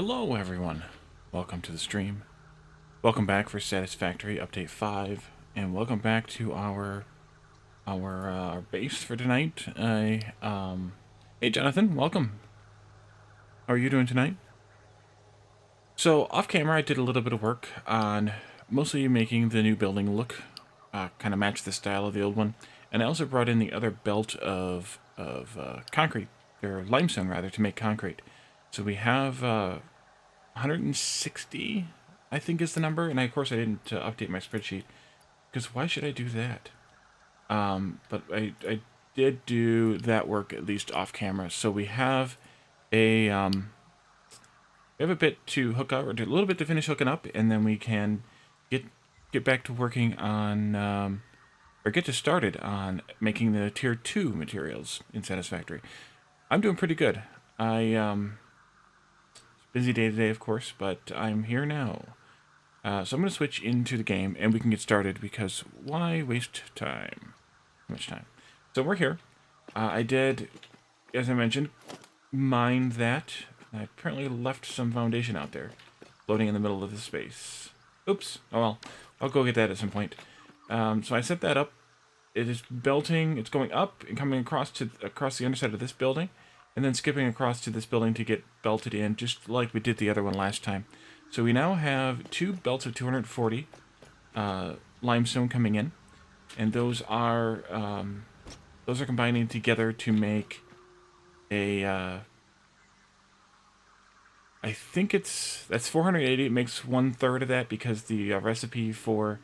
Hello everyone, welcome to the stream. Welcome back for Satisfactory Update 5, and welcome back to our base for tonight. Hey Jonathan, welcome. How are you doing tonight? So off camera I did a little bit of work on mostly making the new building look kind of match the style of the old one, and I also brought in the other belt of concrete, or limestone rather, to make concrete. So we have 160, I think is the number, and of course I didn't update my spreadsheet, because why should I do that? But I did do that work at least off camera, so we have a bit to hook up, or a little bit to finish hooking up, and then we can get back to working on, or get started on making the tier 2 materials in Satisfactory. I'm doing pretty good. Busy day today, of course, but I'm here now. So I'm going to switch into the game, and we can get started, because why waste time? Too much time. So we're here. I did, as I mentioned, mine that. I apparently left some foundation out there, floating in the middle of the space. Oops. Oh well. I'll go get that at some point. So I set that up. It is belting. It's going up and coming across the underside of this building, and then skipping across to this building to get belted in, just like we did the other one last time. So we now have two belts of 240 limestone coming in, and those are combining together to make a. I think that's 480. It makes 1/3 of that, because the recipe for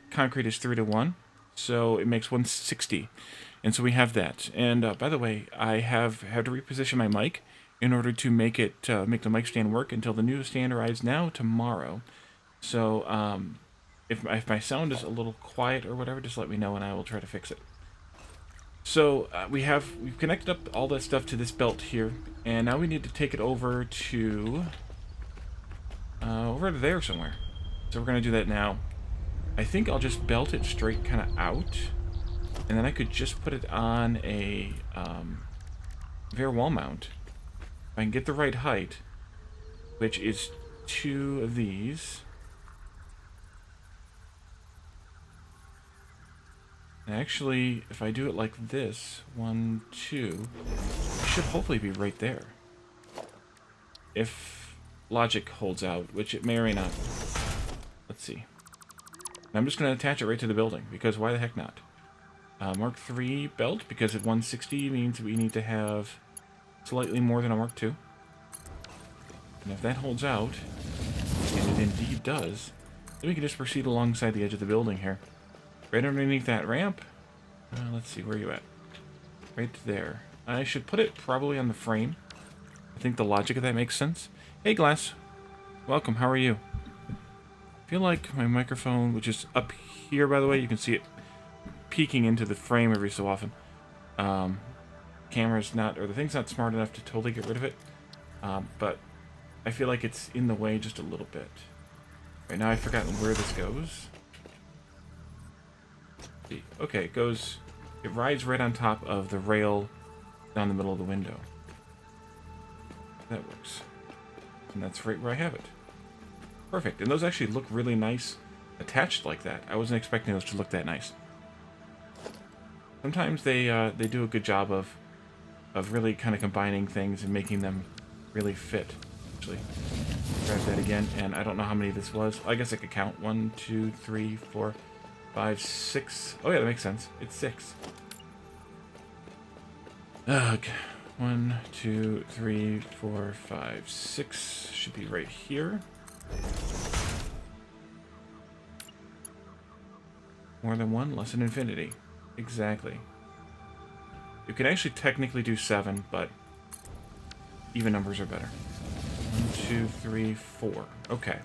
concrete is 3:1, so it makes 160. And so we have that. And by the way, I have had to reposition my mic in order to make the mic stand work until the new stand arrives now tomorrow. So if my sound is a little quiet or whatever, just let me know and I will try to fix it. So we've connected up all that stuff to this belt here, and now we need to take it over to there somewhere. So we're gonna do that now. I think I'll just belt it straight kind of out. And then I could just put it on a bare wall mount. If I can get the right height, which is 2 of these. And actually, if I do it like this, 1, 2, it should hopefully be right there. If logic holds out, which it may or may not. Let's see. And I'm just going to attach it right to the building, because why the heck not? Mark 3 belt, because at 160 means we need to have slightly more than a Mark 2. And if that holds out, and it indeed does, then we can just proceed alongside the edge of the building here. Right underneath that ramp. Let's see, where are you at? Right there. I should put it probably on the frame. I think the logic of that makes sense. Hey Glass, welcome, how are you? I feel like my microphone, which is up here by the way, you can see it peeking into the frame every so often. Camera's not, or the thing's not smart enough to totally get rid of it. But I feel like it's in the way just a little bit. Right now I've forgotten where this goes. Okay, it rides right on top of the rail down the middle of the window. That works. And that's right where I have it. Perfect. And those actually look really nice attached like that. I wasn't expecting those to look that nice. Sometimes they do a good job of really kind of combining things and making them really fit. Actually, grab that again, and I don't know how many this was. I guess I could count. 1, 2, 3, 4, 5, 6. Oh yeah, that makes sense. It's 6. Okay. 1, 2, 3, 4, 5, 6 should be right here. More than one, less than infinity. Exactly. You can actually technically do 7, but even numbers are better. 1, 2, 3, 4. Okay.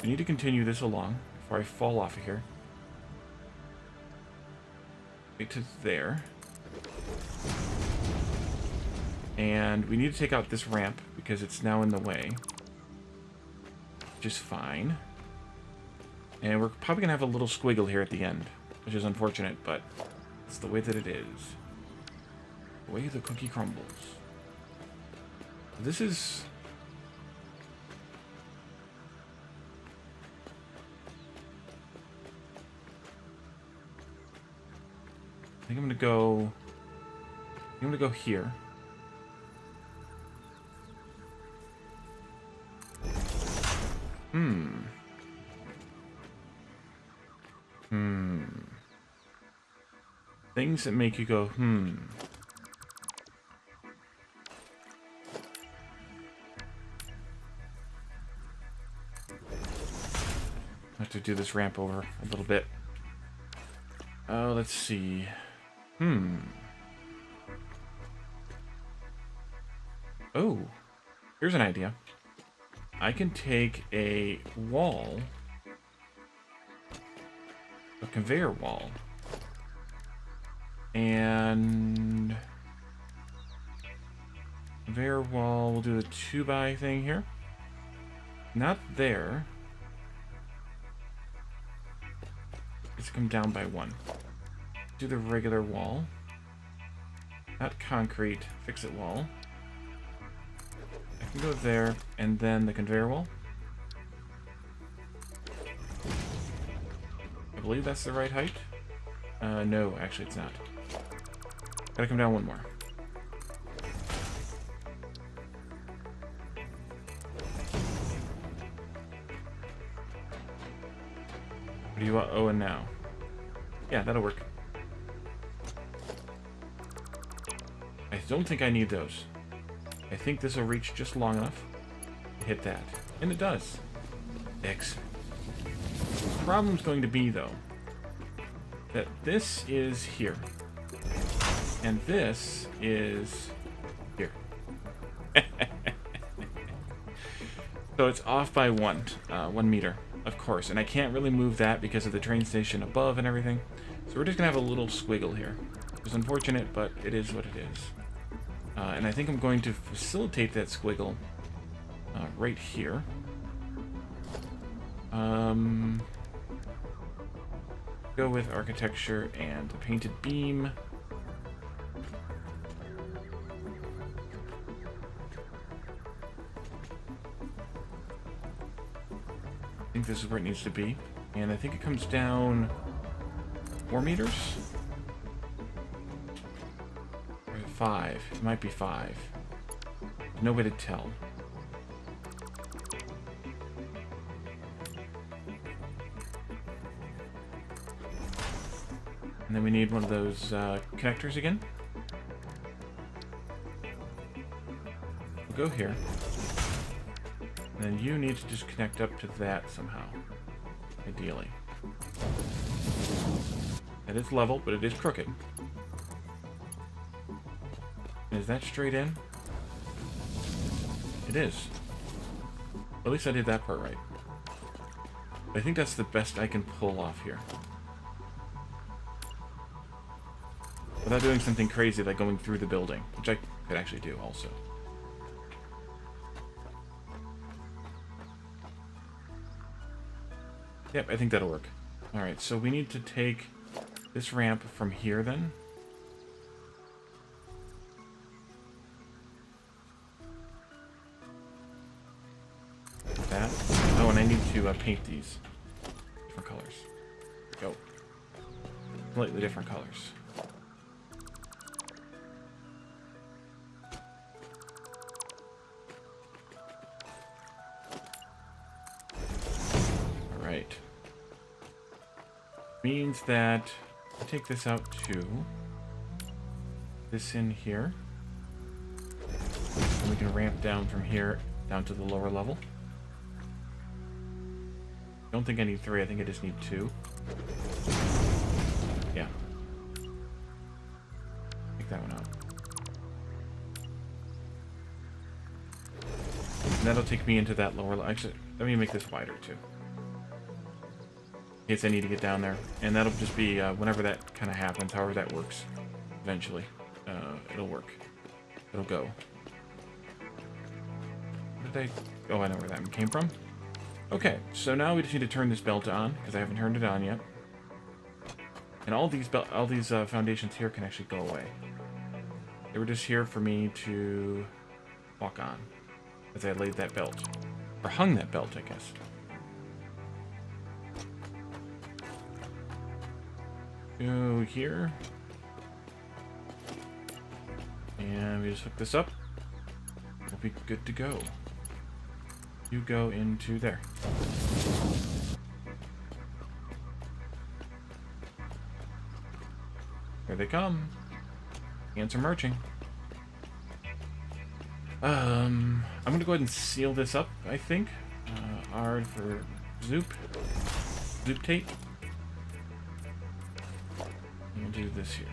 We need to continue this along before I fall off of here. Right to there. And we need to take out this ramp because it's now in the way. Which is fine. And we're probably going to have a little squiggle here at the end, which is unfortunate, but it's the way that it is. The way the cookie crumbles. This is think I'm gonna go... I'm gonna go here. Things that make you go, I have to do this ramp over a little bit. Oh, let's see. Oh, here's an idea. I can take a wall, a conveyor wall, and conveyor wall, we'll do the 2x thing here. Not there. Let's come down by 1. Do the regular wall. Not concrete, fix it wall. I can go there, and then the conveyor wall. I believe that's the right height. No, actually it's not. Gotta come down 1 more. What do you want? Oh, and now. Yeah, that'll work. I don't think I need those. I think this will reach just long enough to hit that. And it does. Excellent. The problem's going to be, though, that this is here. And this is here. So it's off by 1 meter, of course. And I can't really move that because of the train station above and everything. So we're just going to have a little squiggle here. It's unfortunate, but it is what it is. And I think I'm going to facilitate that squiggle right here. Go with architecture and the painted beam. I think this is where it needs to be. And I think it comes down 4 meters? Or 5. It might be 5. No way to tell. And then we need one of those connectors again. We'll go here. And then you need to just connect up to that somehow. Ideally. It is level, but it is crooked. And is that straight in? It is. At least I did that part right. I think that's the best I can pull off here. Without doing something crazy like going through the building, which I could actually do also. Yep, I think that'll work. Alright, so we need to take this ramp from here then. Like that. Oh, and I need to paint these. Different colors. Go. Slightly different colors. Alright. Means that I take this out to this in here. And we can ramp down from here down to the lower level. Don't think I need 3, I think I just need 2. Yeah. Take that one out. And that'll take me into that lower level. Actually, let me make this wider too. In case I need to get down there. And that'll just be whenever that kind of happens, however that works. Eventually. It'll work. It'll go. Where did I... Oh, I know where that one came from. Okay, so now we just need to turn this belt on, because I haven't turned it on yet. And all these foundations here can actually go away. They were just here for me to walk on, as I laid that belt. Or hung that belt, I guess. Go here. And we just hook this up. We'll be good to go. You go into there. Here they come. Ants are marching. I'm gonna go ahead and seal this up, I think. R for Zoop. Zoop tape. We'll do this here.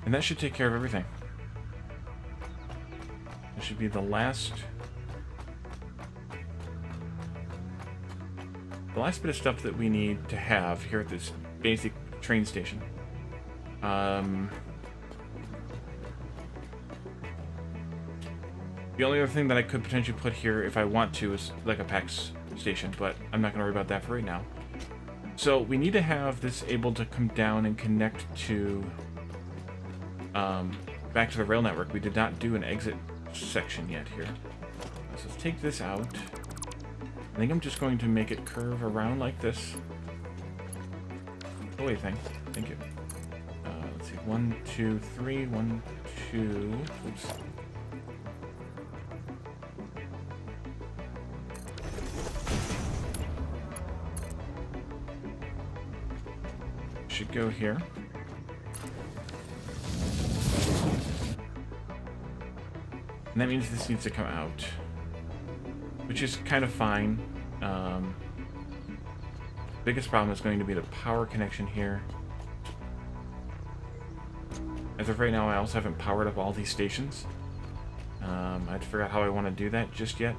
And that should take care of everything. That should be the last bit of stuff that we need to have here at this basic train station. The only other thing that I could potentially put here if I want to is like a PAX station, but I'm not going to worry about that for right now. So we need to have this able to come down and connect to back to the rail network. We did not do an exit section yet here. So let's take this out. I think I'm just going to make it curve around like this. Go away, thing. Thank you. Let's see. 1, 2, 3. 1, 2. Oops. Should go here. And that means this needs to come out, which is kind of fine. Biggest problem is going to be the power connection here. As of right now, I also haven't powered up all these stations. I have to figure out how I want to do that just yet.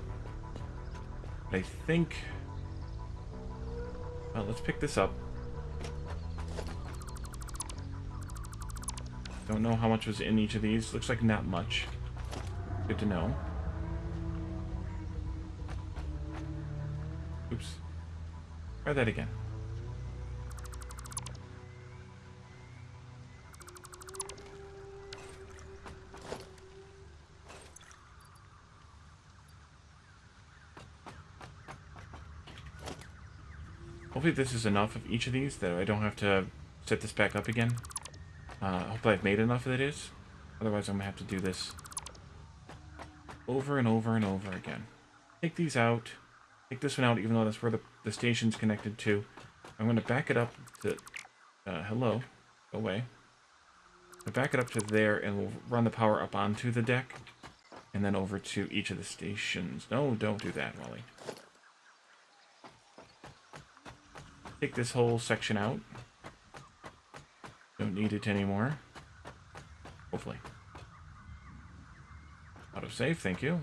But I think... Well, let's pick this up. Don't know how much was in each of these. Looks like not much. Good to know. Oops. Try that again. Hopefully this is enough of each of these that I don't have to set this back up again. Hopefully I've made enough of it is. Otherwise I'm going to have to do this over and over and over again. Take these out. Take this one out, even though that's where the station's connected to. I'm going to back it up to... hello. Go away. I'll back it up to there, and we'll run the power up onto the deck. And then over to each of the stations. No, don't do that, Wally. Take this whole section out. Don't need it anymore. Hopefully. Autosave, thank you.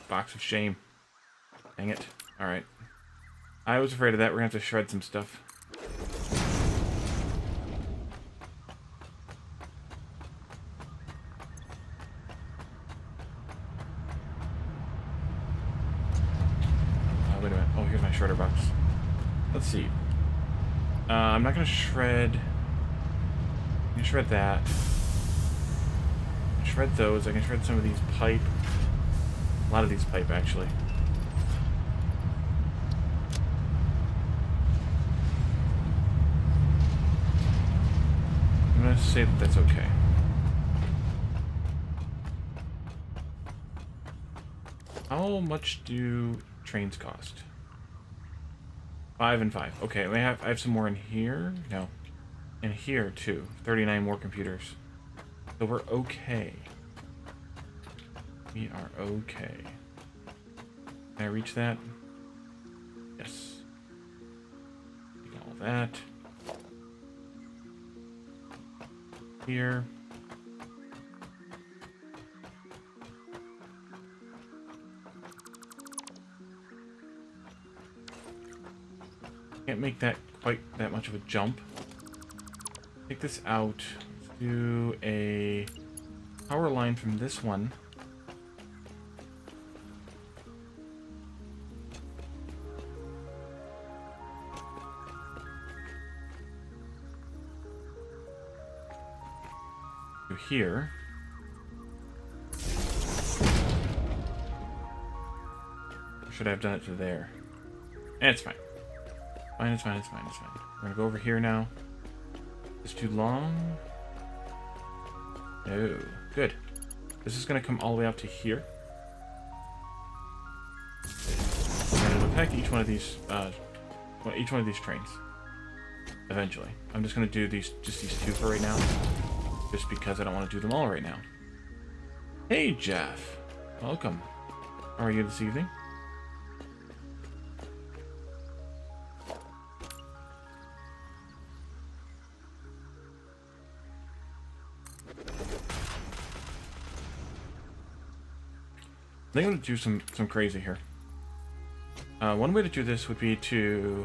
Box of shame. Dang it. Alright. I was afraid of that. We're gonna have to shred some stuff. Wait a minute. Oh, here's my shredder box. Let's see. I'm not gonna shred... I can shred that. I can shred those. I can shred some of these pipe. A lot of these pipe, actually. I'm gonna say that that's okay. How much do trains cost? 5 and 5. Okay, I have some more in here. No. In here, too. 39 more computers. So we're okay. We are okay. Can I reach that? Yes. Take all that. Here. Can't make that quite that much of a jump. Take this out. Let's do a power line from this one. here. Or should I have done it to there? And it's fine. Fine, it's fine, it's fine, it's fine. We're gonna go over here now. It's too long. No. Good. This is gonna come all the way out to here. And it'll affect each one of these trains. Eventually. I'm just gonna do these two for right now. Just because I don't want to do them all right now. Hey Jeff. Welcome. How are you this evening? I think I'm going to do some crazy here. One way to do this would be to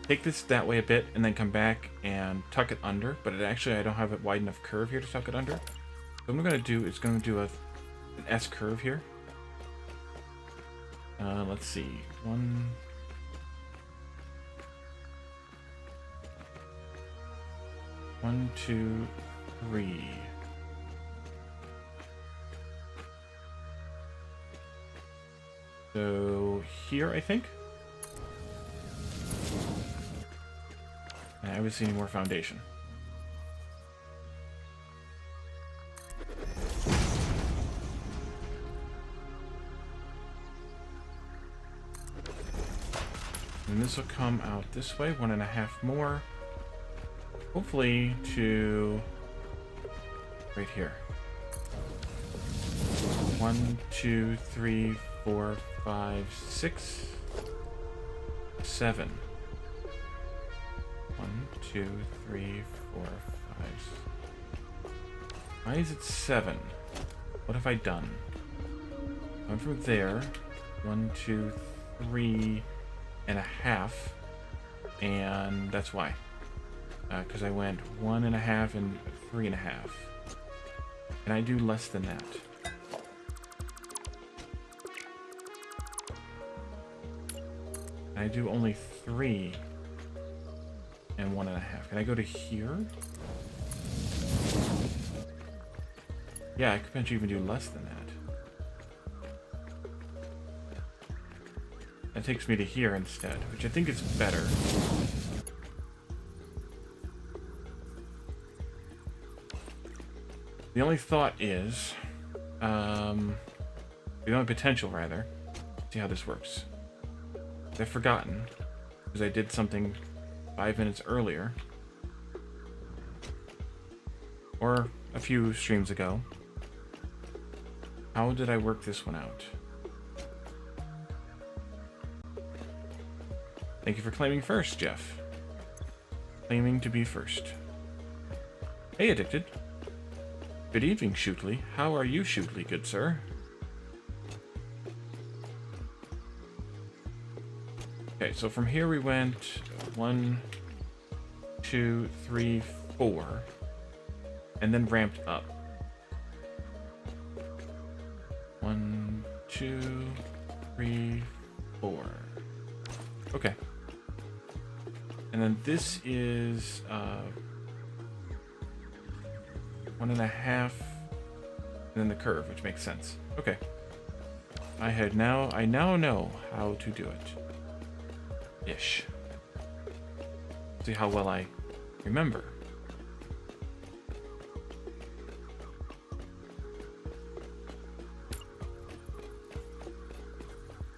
take this that way a bit and then come back and tuck it under, but actually I don't have a wide enough curve here to tuck it under. So what I'm going to do is going to do an S curve here. Let's see. 1, 1, 2, 3. So here, I think. I haven't seen any more foundation. And this will come out this way, 1.5 more. Hopefully to right here. 1, 2, 3, 4, 5, 6, 7. 1, 2, 3, 4, 5. Why is it 7? What have I done? Going from there. 1, 2, 3 and a half. And that's why. Because I went 1.5 and 3.5. Can I do less than that? I do only 3 and 1.5. Can I go to here? Yeah, I could potentially even do less than that. That takes me to here instead, which I think is better. The only thought is, the only potential rather, see how this works. I've forgotten, because I did something 5 minutes earlier, or a few streams ago. How did I work this one out? Thank you for claiming first, Jeff. Claiming to be first. Hey, Addicted. Good evening, Shootly. How are you, Shootly, good sir? Okay, so from here we went 1, 2, 3, 4, and then ramped up. 1, 2, 3, 4. Okay. And then this is 1.5, and then the curve, which makes sense. Okay. I now know how to do it. Ish. See how well I remember.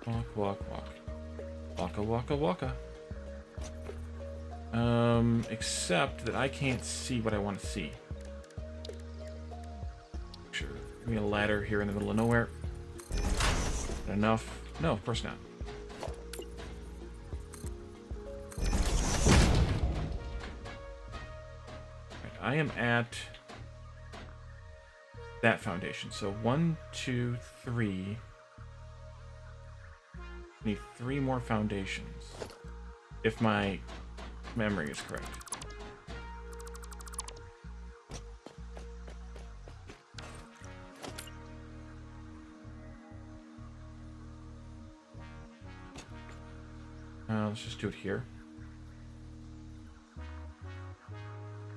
Walk, walk, walk. Waka, waka, waka. Except that I can't see what I want to see. Sure. Give me a ladder here in the middle of nowhere. Enough? No, of course not. I am at that foundation. So 1, 2, 3. Need 3 more foundations. If my memory is correct. Let's just do it here.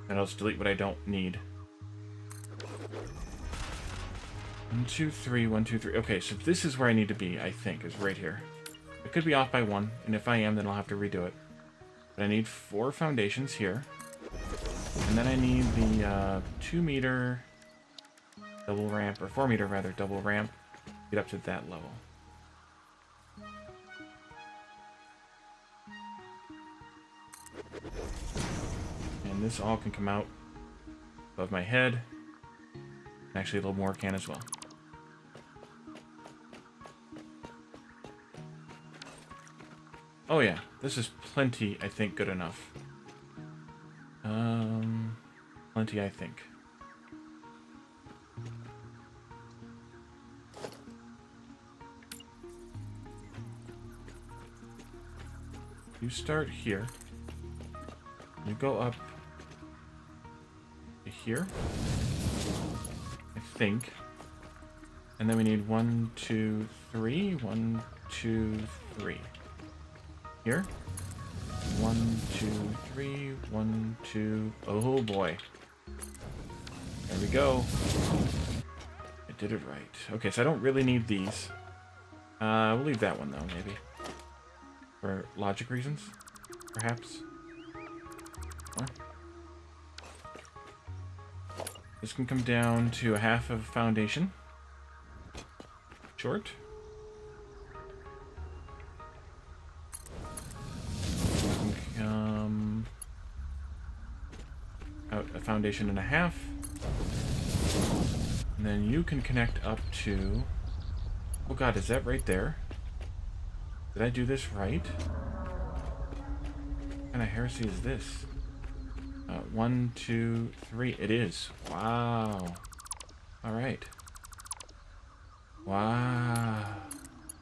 And I'll just delete what I don't need. 1, 2, 3, 1, 2, 3. Okay, so this is where I need to be, I think, is right here. I could be off by 1, and if I am, then I'll have to redo it. But I need 4 foundations here. And then I need the 2-meter double ramp, or 4-meter rather, double ramp, to get up to that level. And this all can come out above my head. Actually, a little more can as well. Oh yeah, this is plenty, I think, good enough. Plenty, I think. You start here. You go up to here, I think. And then we need 1, 2, 3. 1, 2, 3. Here. 1, 2, 3. 1, 2. Oh boy. There we go. I did it right. Okay, so I don't really need these. We'll leave that one though, maybe. For logic reasons, perhaps. Huh? This can come down to a half of foundation. Short. Out a foundation and a half. And then you can connect up to... Oh god, is that right there? Did I do this right? What kind of heresy is this? 1, 2, 3. It is. Wow. Alright. Wow.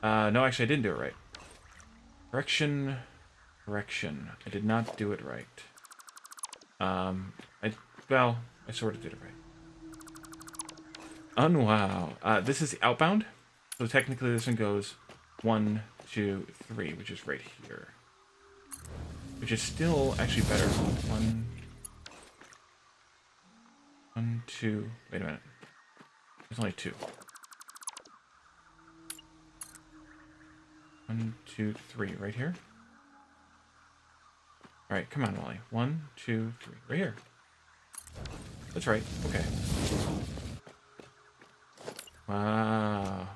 No, actually I didn't do it right. Correction. I did not do it right. Well, I sort of did it right. Unwow. This is outbound. So technically this one goes 1, 2, 3, which is right here. Which is still actually better. 1, 2. Wait a minute. There's only 2. 1, 2, 3, right here. All right, come on, Wally. 1, 2, 3, right here. That's right. Okay. Wow.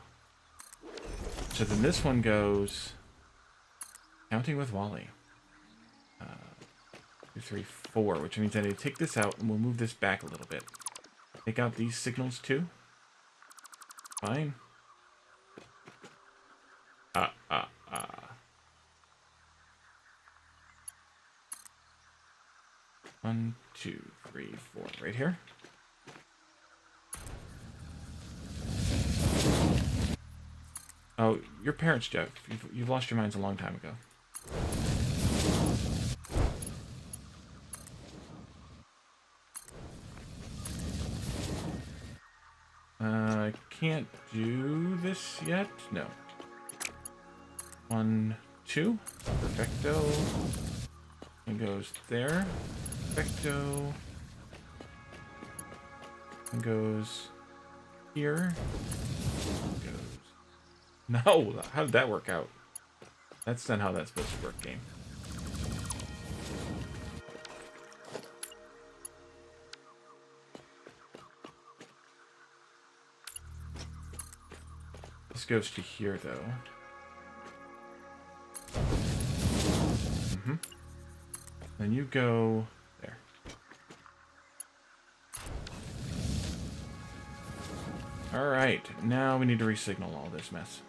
So then this one goes counting with Wally. 2, 3, 4, which means I need to take this out and we'll move this back a little bit. Take out these signals too. Fine. 1, 2, 3, 4, right here. Oh, your parents, Jeff. You've lost your minds a long time ago. I can't do this yet. No. 1, 2. Perfecto. And goes there. Perfecto. And goes here. Goes. No! How did that work out? That's not how that's supposed to work, game. This goes to here, though. Then you go there. Alright, now we need to re-signal all this mess.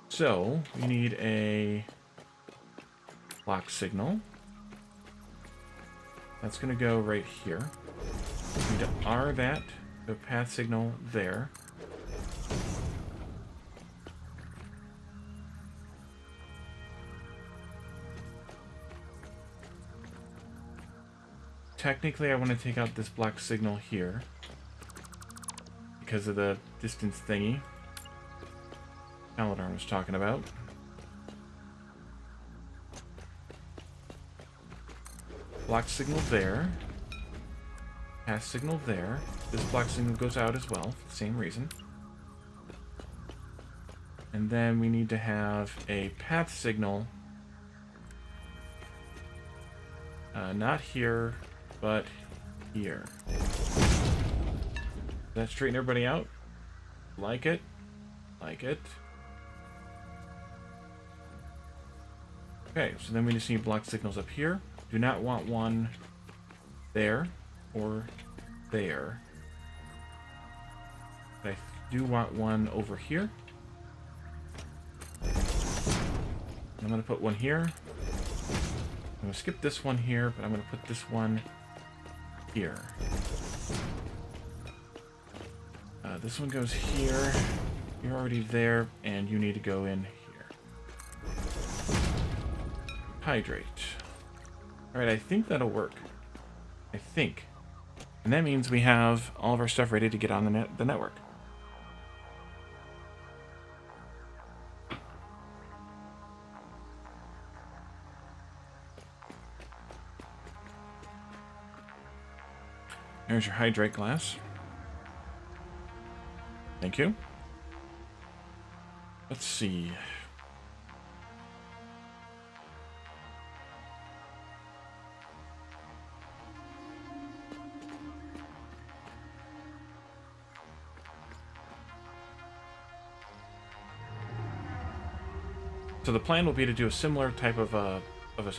So, we need a clock signal. That's going to go right here. We need to R that, the path signal there. Technically, I want to take out this black signal here because of the distance thingy Paladar was talking about. Black signal there. Pass signal there. This black signal goes out as well for the same reason. And then we need to have a path signal. Not here, but here. Does that straighten everybody out? Like it? Like it? Okay, so then we just need block signals up here. Do not want one there or there. But I do want one over here. I'm going to put one here. I'm going to skip this one here, but I'm going to put this one here. This one goes here. You're already there, and you need to go in here. Hydrate. Alright, I think that'll work. I think. And that means we have all of our stuff ready to get on the network. There's your hydrate glass. Thank you. Let's see. So the plan will be to do a similar type of a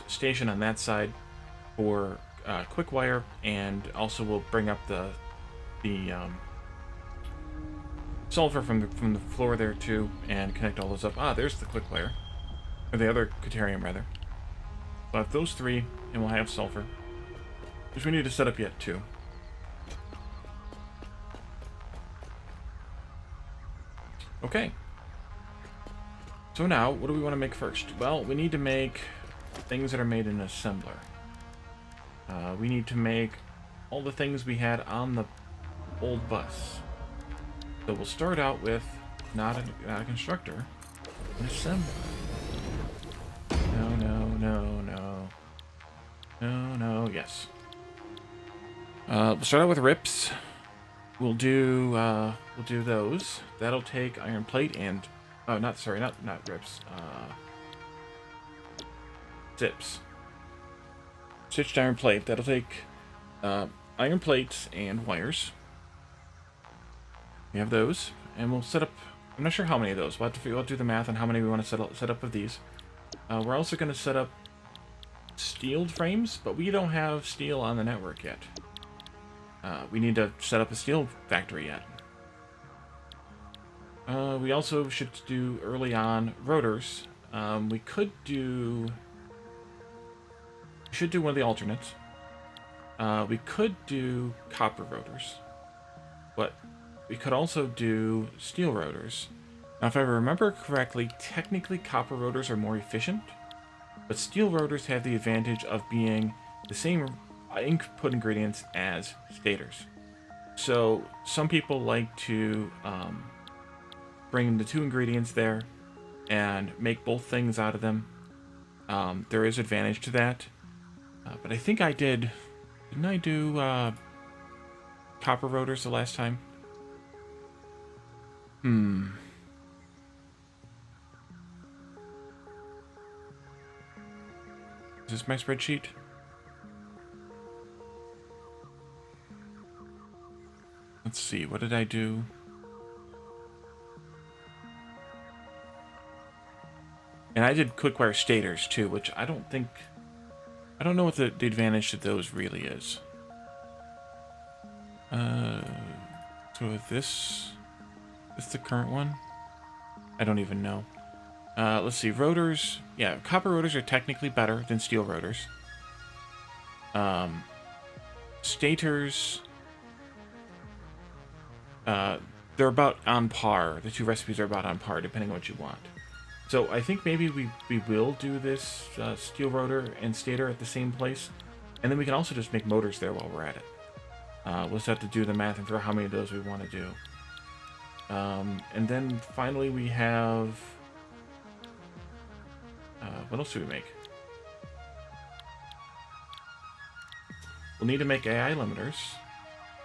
station on that side for quick wire, and also we'll bring up the sulfur from the floor there too, and connect all those up. Ah, there's the quick wire, or the other Caterium rather. We'll have those three, and we'll have sulfur, which we need to set up yet too. Okay. So now, what do we want to make first? Well, we need to make things that are made in an assembler. We need to make all the things we had on the old bus. So we'll start out with not a constructor, an assembler. No, yes. We'll start out with rips. We'll do those. That'll take iron plate and not rips. Zips. Stitched iron plate. That'll take iron plates and wires. We have those, and we'll set up. I'm not sure how many of those. We'll do the math on how many we want to set up of these. We're also going to set up steeled frames, but we don't have steel on the network yet. We need to set up a steel factory yet. We also should do early on rotors. We should do one of the alternates. We could do copper rotors, but we could also do steel rotors. Now, if I remember correctly, technically copper rotors are more efficient, but steel rotors have the advantage of being the same input ingredients as stators. So some people like to bring the two ingredients there and make both things out of them. There is advantage to that. But I think I didn't I do copper rotors the last time? Is this my spreadsheet? Let's see, what did I do? And I did quickwire stators too, which I don't know what the advantage to those really is. So this the current one? I don't even know. Let's see, rotors. Yeah, copper rotors are technically better than steel rotors. Stators, they're about on par. The two recipes are about on par, depending on what you want. So I think maybe we will do this steel rotor and stator at the same place, and then we can also just make motors there while we're at it. We'll just have to do the math and figure out how many of those we want to do. And then finally we have... what else do we make? We'll need to make AI limiters.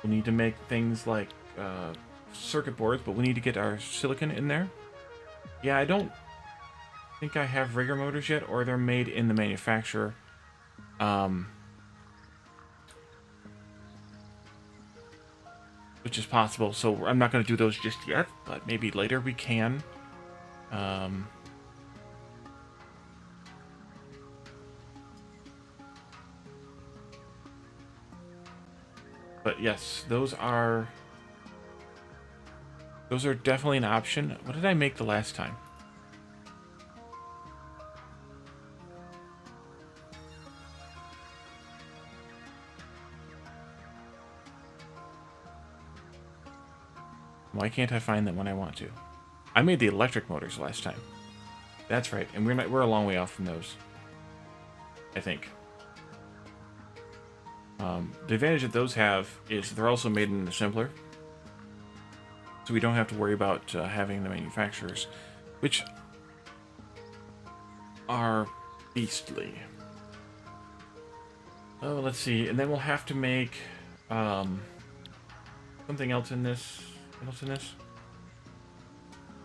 We'll need to make things like circuit boards, but we need to get our silicon in there. Yeah, I don't think I have rigger motors yet, or they're made in the manufacturer. Which is possible, so I'm not going to do those just yet, but maybe later we can. But yes, those are definitely an option. What did I make the last time? Why can't I find them when I want to? I made the electric motors last time. That's right, and we're a long way off from those, I think. The advantage that those have is they're also made in an assembler, so we don't have to worry about having the manufacturers, which are beastly. Oh, let's see, and then we'll have to make something else in this. What else in this?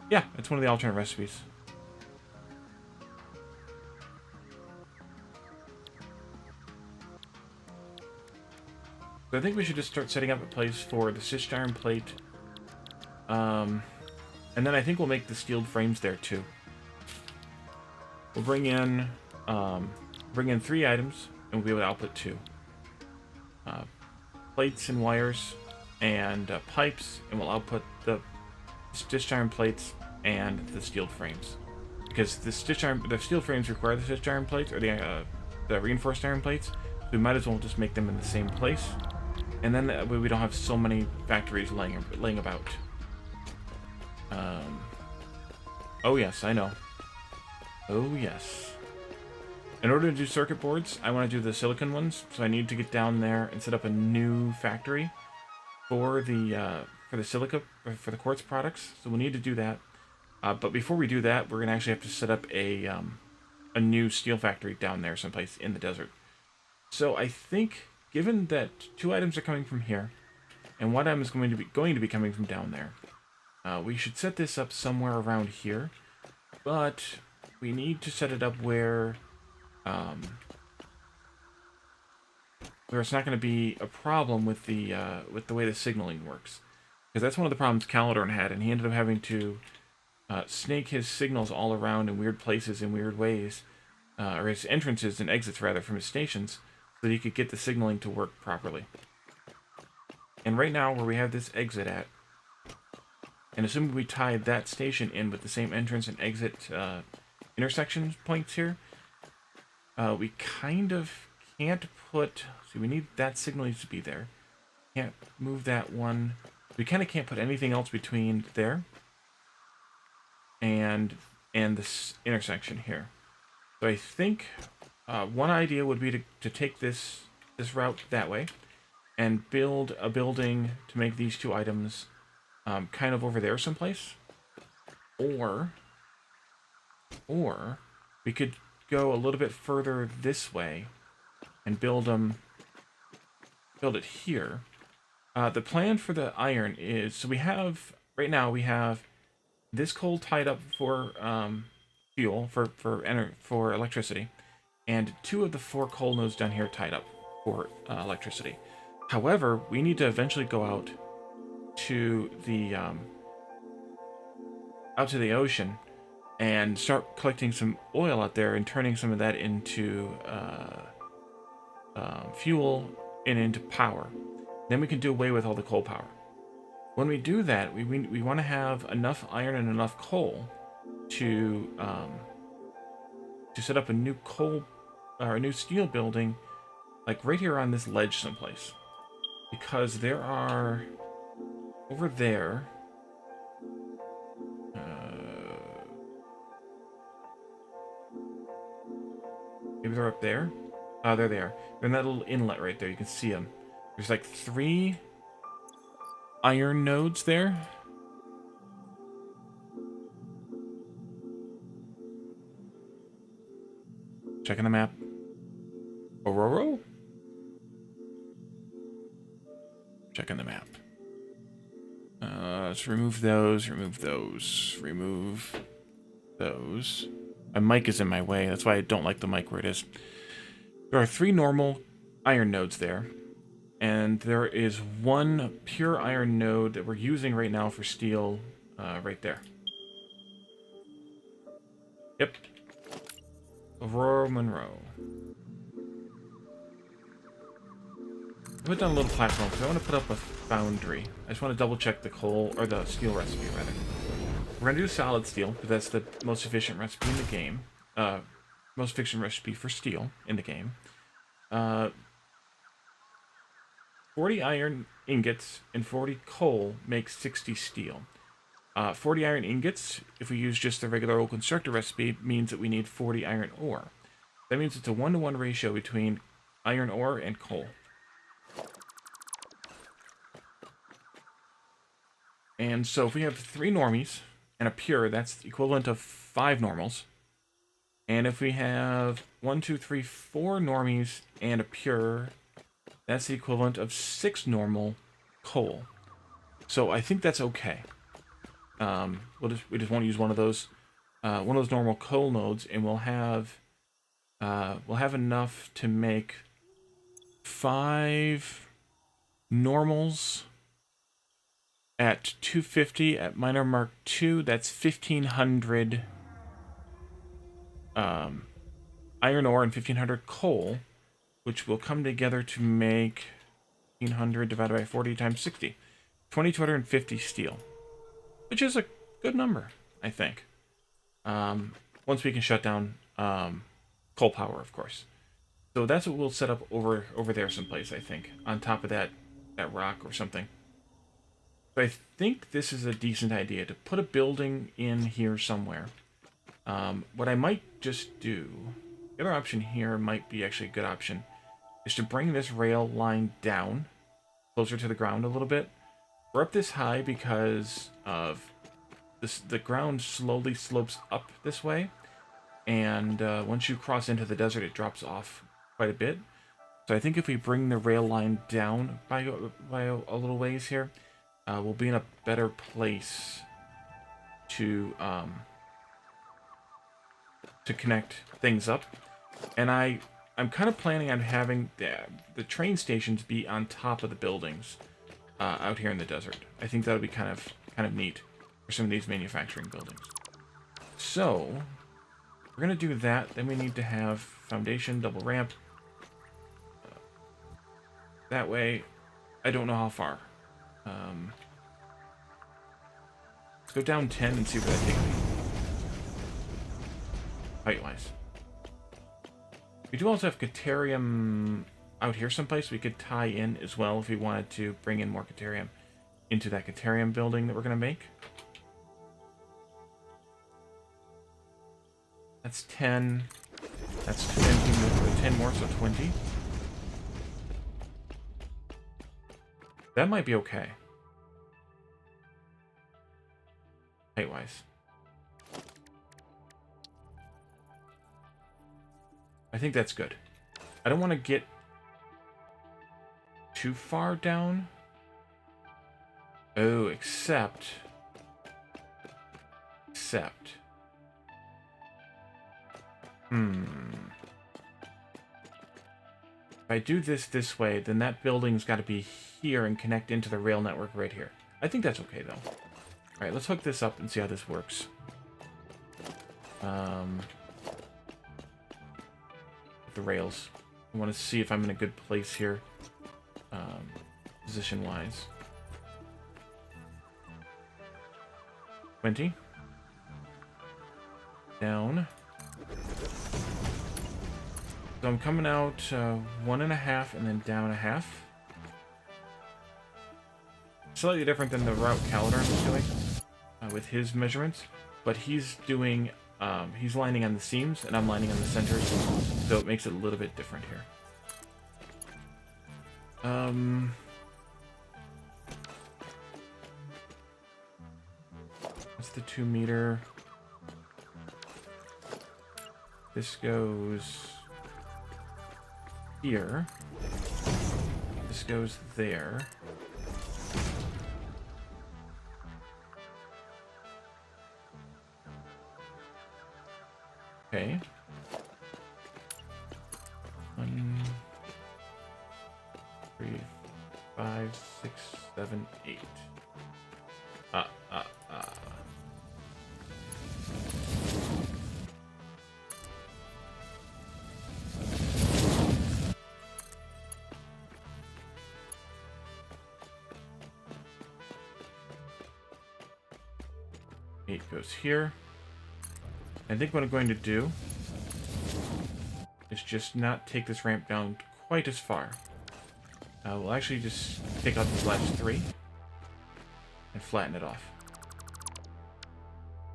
Yeah, it's one of the alternate recipes. So I think we should just start setting up a place for the stitched iron plate. And then I think we'll make the steel frames there too. We'll bring in 3 items, and we'll be able to output 2. Plates and wires, and pipes, and we'll output the stitched iron plates and the steel frames. Because the steel frames require the stitched iron plates, or the reinforced iron plates. So we might as well just make them in the same place. And then that way we don't have so many factories laying about. Oh yes, I know. Oh yes. In order to do circuit boards, I want to do the silicon ones, so I need to get down there and set up a new factory for the quartz products. So we'll need to do that. But before we do that, we're gonna actually have to set up a new steel factory down there someplace in the desert. So I think, given that 2 items are coming from here, and 1 item is going to be coming from down there, we should set this up somewhere around here. But we need to set it up where it's not going to be a problem with the way the signaling works, because that's one of the problems Calidorn had, and he ended up having to snake his signals all around in weird places in weird ways, or his entrances and exits rather from his stations, so that he could get the signaling to work properly. And right now, where we have this exit at, and assuming we tie that station in with the same entrance and exit intersection points here, we kind of can't put... See, we need that signal needs to be there. Can't move that one. We kind of can't put anything else between there and this intersection here. So I think one idea would be to take this route that way and build a building to make these 2 items kind of over there someplace. Or we could go a little bit further this way and build it here. The plan for the iron is, so right now we have this coal tied up for fuel, for electricity, and 2 of the 4 coal nodes down here tied up for electricity. However, we need to eventually go out to the ocean and start collecting some oil out there and turning some of that into fuel and into power. Then we can do away with all the coal power. When we do that, we want to have enough iron and enough coal to set up a new a new steel building, like right here on this ledge someplace, because there are over there. Maybe they're up there. Oh, there they are. They're in that little inlet right there. You can see them. There's like 3 iron nodes there. Checking the map. Aurora? Checking the map. Let's remove those, remove those, remove those. My mic is in my way. That's why I don't like the mic where it is. There are 3 normal iron nodes there. And there is 1 pure iron node that we're using right now for steel right there. Yep. Aurora Monroe. I put down a little platform because I want to put up a foundry. I just want to double check the coal, or the steel recipe rather. We're going to do solid steel because that's the most efficient recipe in the game. Most efficient recipe for steel in the game. 40 iron ingots and 40 coal makes 60 steel. 40 iron ingots, if we use just the regular old constructor recipe, means that we need 40 iron ore. That means it's a 1-to-1 ratio between iron ore and coal. And so if we have 3 normies and a pure, that's the equivalent of 5 normals. And if we have 1, 2, 3, 4 normies and a pure, that's the equivalent of 6 normal coal. So I think that's okay. We just won't use one of those normal coal nodes, and we'll have enough to make 5 normals at 250 at Miner Mark II. That's 1,500 iron ore and 1,500 coal, which will come together to make 1,500 divided by 40 times 60. 2,250 steel, which is a good number, I think. Once we can shut down coal power, of course. So that's what we'll set up over there someplace, I think, on top of that rock or something. But I think this is a decent idea, to put a building in here somewhere. What I might just do, the other option here might be actually a good option, is to bring this rail line down, closer to the ground a little bit. We're up this high because of this, the ground slowly slopes up this way, and once you cross into the desert, it drops off quite a bit. So I think if we bring the rail line down by a little ways here, we'll be in a better place to connect things up. And I'm kind of planning on having the train stations be on top of the buildings out here in the desert. I think that'll be kind of neat for some of these manufacturing buildings. So we're gonna do that. Then we need to have foundation, double ramp. That way, I don't know how far. Let's go down 10 and see where that takes me. Height-wise. We do also have Caterium out here someplace we could tie in as well if we wanted to bring in more Caterium into that Caterium building that we're going to make. That's 10. That's 20 more, 10 more, so 20. That might be okay. Height-wise. I think that's good. I don't want to get too far down. Oh, except. If I do this way, then that building's got to be here and connect into the rail network right here. I think that's okay, though. Alright, let's hook this up and see how this works. The rails. I want to see if I'm in a good place here, position-wise. 20. Down. So I'm coming out 1.5 and then down 0.5. Slightly different than the route Calidar was doing with his measurements, but he's doing he's lining on the seams and I'm lining on the centers, so it makes it a little bit different here. What's the 2 meter? This goes here. This goes there. Okay. 1, 3, 5, 6, 7, 8. Ah. 8 goes here. I think what I'm going to do is just not take this ramp down quite as far. We'll actually just take out these last 3 and flatten it off.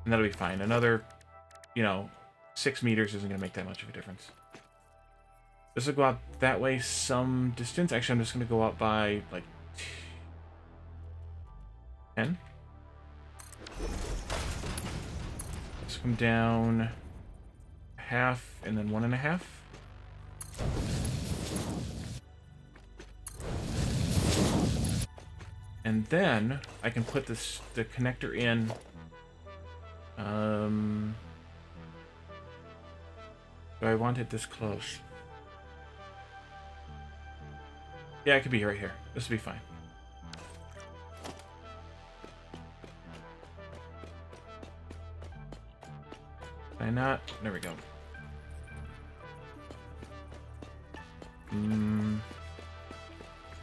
And that'll be fine. Another, 6 meters isn't going to make that much of a difference. This will go out that way some distance. Actually, I'm just going to go out by, like, 10. Let's come down half and then 1.5. And then I can put the connector in. Do I want it this close? Yeah, it could be right here. This will be fine. Can I not? There we go.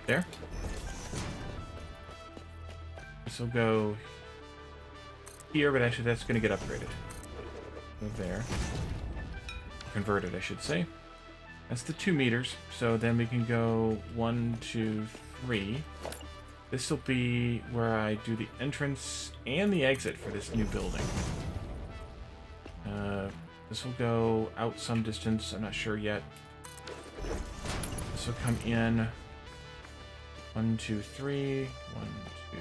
There. This will go here, but actually that's going to get upgraded. Go there. Converted, I should say. That's the 2 meters. So then we can go 1, 2, 3. This will be where I do the entrance and the exit for this new building. This will go out some distance. I'm not sure yet. This will come in 1, 2, 3. 1, 2.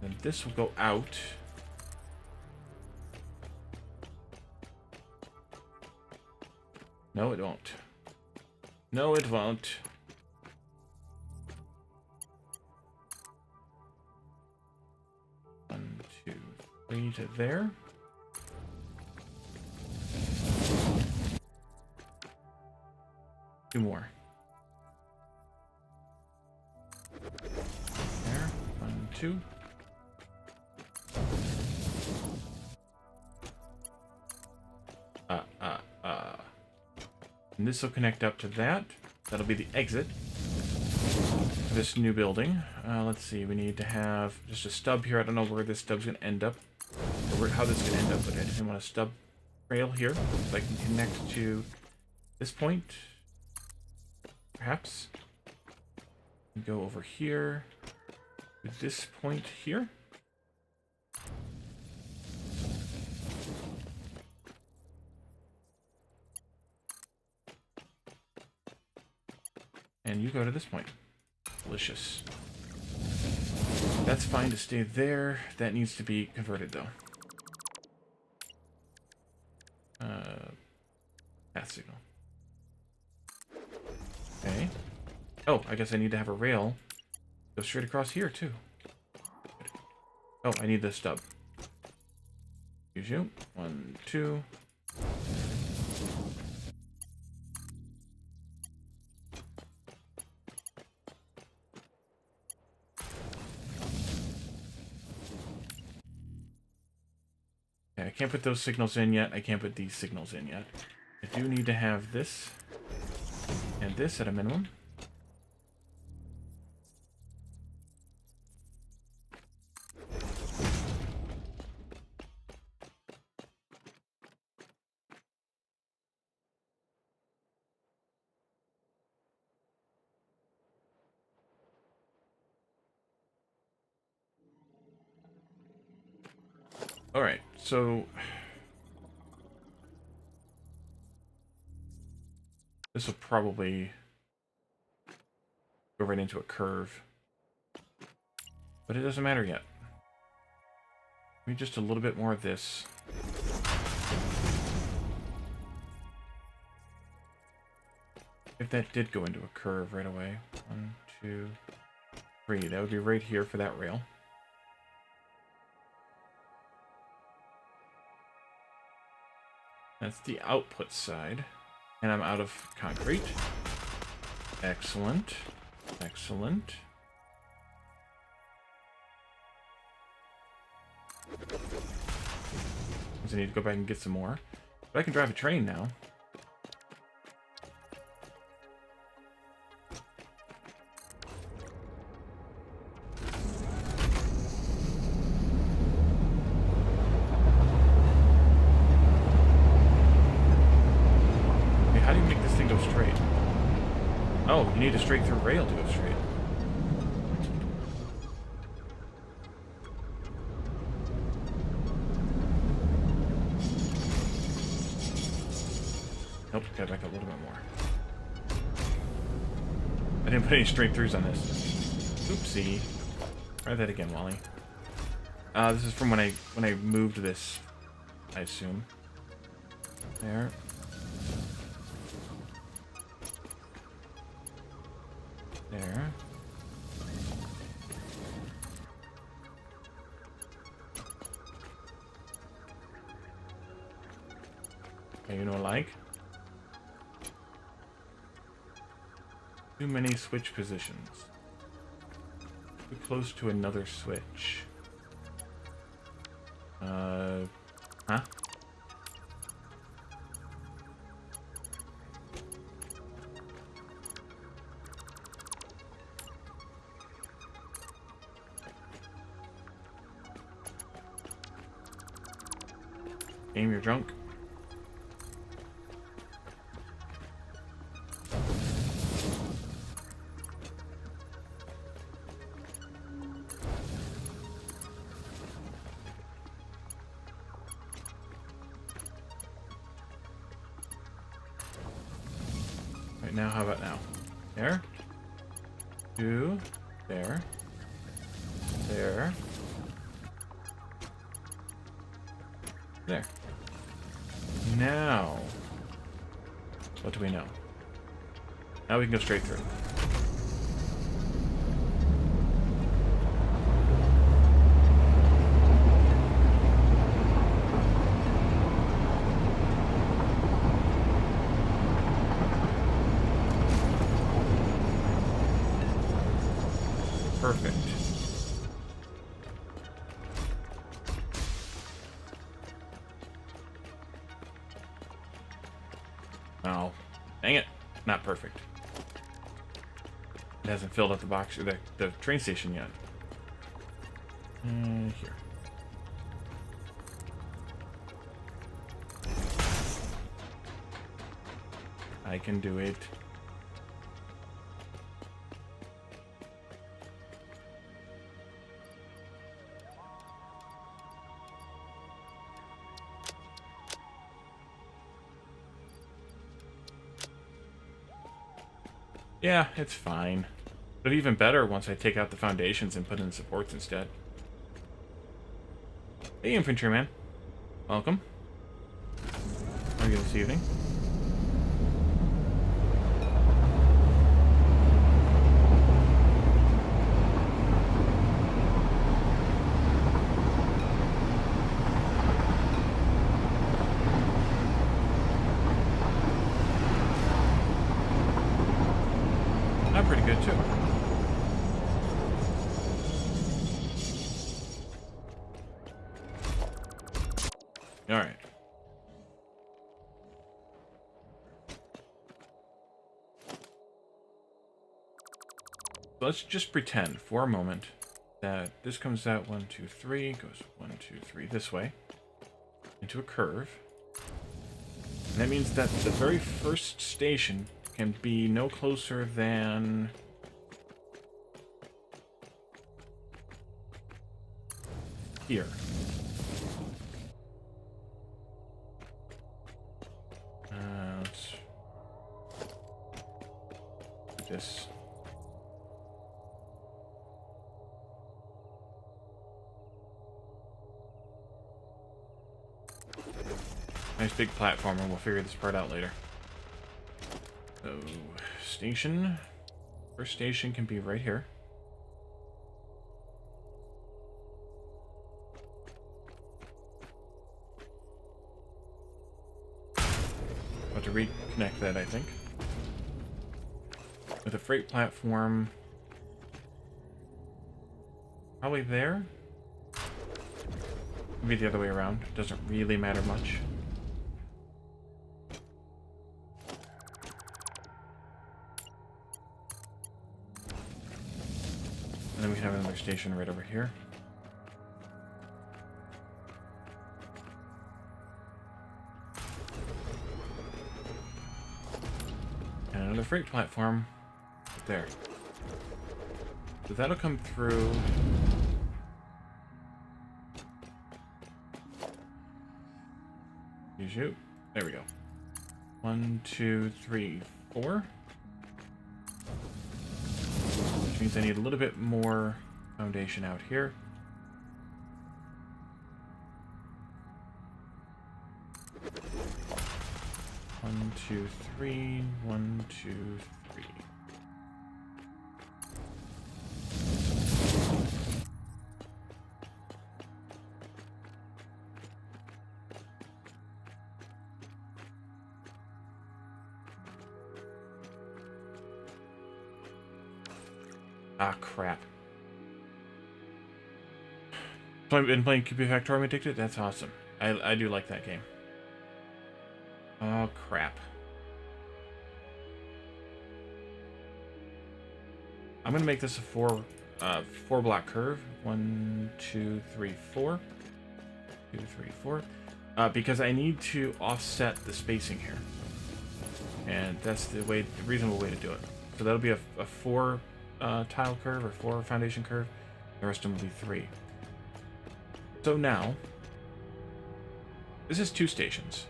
And this will go out. No, it won't. No, it won't. One, two, 3 to there. Two more. There. 1, 2. And this will connect up to that. That'll be the exit for this new building. Let's see, we need to have just a stub here. I don't know where this stub's going to end up, or how this is going to end up, but I just want a stub rail here so I can connect to this point, perhaps. And go over here to this point here. And you go to this point. Delicious. That's fine to stay there. That needs to be converted, though. Path signal. Okay. Oh, I guess I need to have a rail go straight across here, too. Oh, I need the stub. Use you. 1, 2. I can't put those signals in yet. I can't put these signals in yet. I do need to have this and this at a minimum. All right, so this will probably go right into a curve, but it doesn't matter yet. Maybe just a little bit more of this. If that did go into a curve right away. 1, 2, 3. That would be right here for that rail. That's the output side. And I'm out of concrete. Excellent. Excellent. I need to go back and get some more. But I can drive a train now. How do you make this thing go straight? Oh, you need a straight through rail to go straight. Nope, gotta back up a little bit more. I didn't put any straight throughs on this. Oopsie. Try that again, Wally. This is from when I moved this, I assume. There. There. Okay, you know, like too many switch positions. Too close to another switch. Huh? Game, you're drunk. Right now, how about now? There. Two. There. There. There. Now, what do we know? Now we can go straight through. Perfect. Oh, dang it. Not perfect. It hasn't filled up the box or the train station yet. Here. I can do it. Yeah, it's fine. But even better once I take out the foundations and put in supports instead. Hey, infantryman. Welcome. How are you this evening? I'm pretty good too. All right. So let's just pretend for a moment that this comes out 1, 2, 3, goes 1, 2, 3 this way into a curve. And that means that the very first station can be no closer than here. Let's do this. Nice big platform, and we'll figure this part out later. So, station. First station can be right here. About to reconnect that, I think. With a freight platform. Probably there. Maybe the other way around. Doesn't really matter much. And then we have another station right over here. And another freight platform right there. So that'll come through. You shoot. There we go. 1, 2, 3, 4. Which means I need a little bit more foundation out here. One, two, three. 1, 2, 3. Ah, crap. So I've been playing Satisfactory, I'm addicted? That's awesome. I do like that game. Oh, crap. I'm going to make this a four block curve. 1, 2, 3, 4. 2, 3, 4. Because I need to offset the spacing here. And that's the reasonable way to do it. So that'll be a 4 tile curve or 4 foundation curve. The rest of them will be 3. So now, this is 2 stations.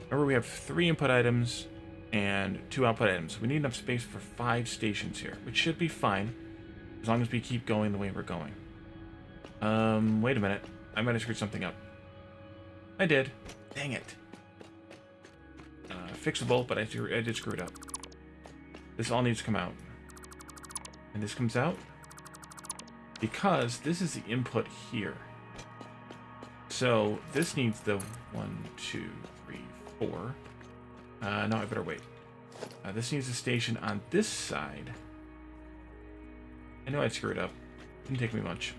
Remember, we have 3 input items and 2 output items. We need enough space for 5 stations here, which should be fine as long as we keep going the way we're going. Wait a minute. I might have screwed something up. I did. Dang it. Fixable, but I did screw it up. This all needs to come out. And this comes out because this is the input here. So this needs the 1, 2, 3, 4. No, I better wait. This needs a station on this side. I know I screwed up. Didn't take me much.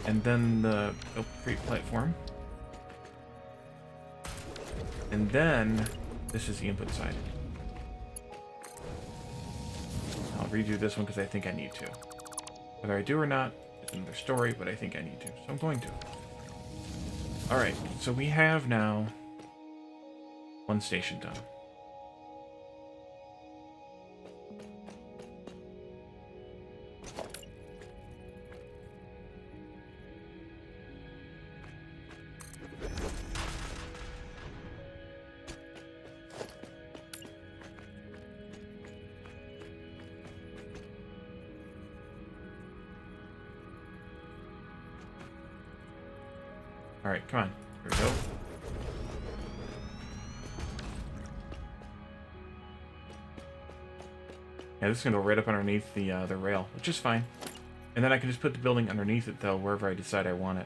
And then the freight platform. And then this is the input side. I'll redo this one because I think I need to. Whether I do or not is another story, but I think I need to, so I'm going to. Alright, so we have now 1 station done. Alright, come on. Here we go. Yeah, this is going to go right up underneath the rail, which is fine. And then I can just put the building underneath it, though, wherever I decide I want it.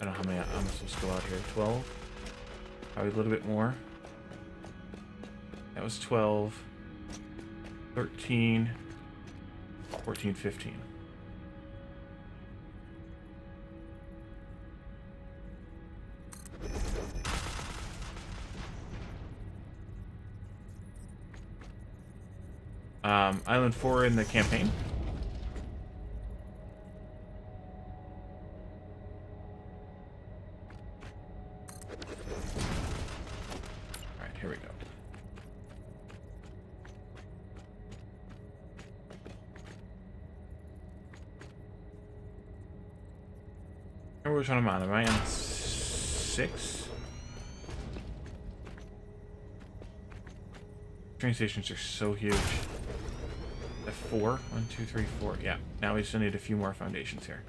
I don't know how many I'm supposed to go out here. 12? Probably a little bit more. That was 12. 13. 14, 15. Island 4 in the campaign. Alright, here we go. Remember which one I'm on? Am I on 6? Train stations are so huge. At 4? 1, 2, 3, 4. Yeah. Now we still need a few more foundations here.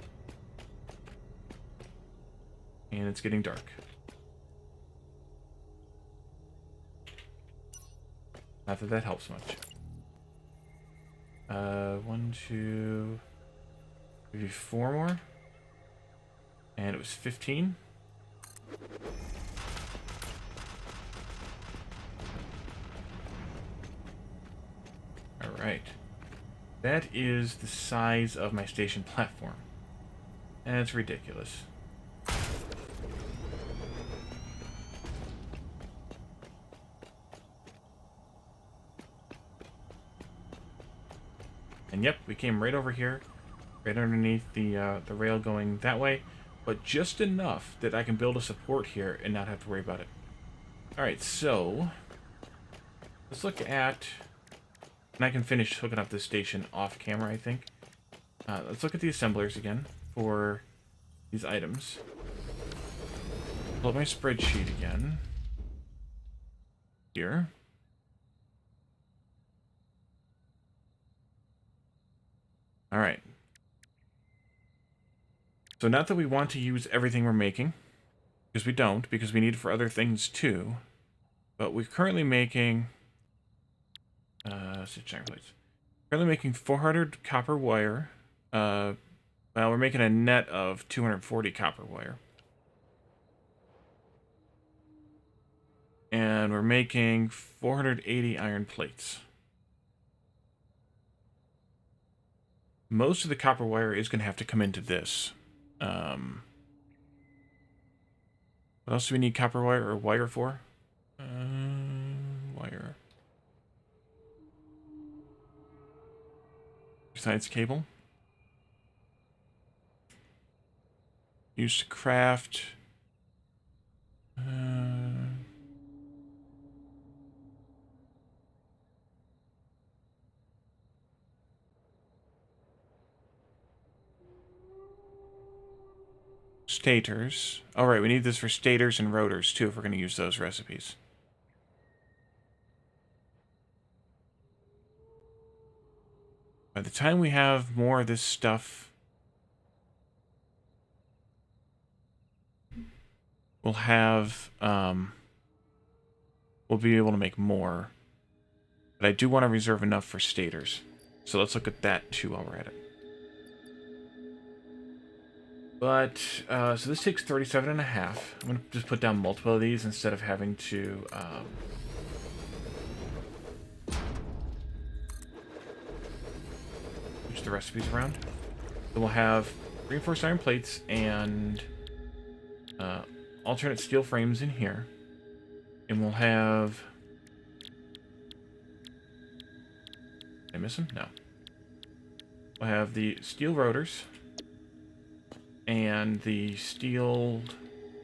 And it's getting dark. Not that that helps much. 1, 2, maybe 4 more? And it was 15. Alright. That is the size of my station platform. And it's ridiculous. And yep, we came right over here, right underneath the rail going that way, but just enough that I can build a support here and not have to worry about it. Alright, so let's look at, and I can finish hooking up this station off camera, I think. Let's look at the assemblers again for these items. Pull up my spreadsheet again. Here. Alright. So not that we want to use everything we're making, because we don't, because we need it for other things too. But we're currently making... Currently making 400 copper wire. Well, we're making a net of 240 copper wire. And we're making 480 iron plates. Most of the copper wire is going to have to come into this. What else do we need copper wire or wire for? Wire. Besides cable. Used to craft. Stators. Alright, we need this for stators and rotors, too, if we're going to use those recipes. By the time we have more of this stuff, we'll have, we'll be able to make more. But I do want to reserve enough for stators. So let's look at that, too, while we're at it. But, so this takes 37.5. I'm going to just put down multiple of these instead of having to, switch the recipes around. So we'll have reinforced iron plates and, alternate steel frames in here. And we'll have... Did I miss them? No. We'll have the steel rotors. And the steel,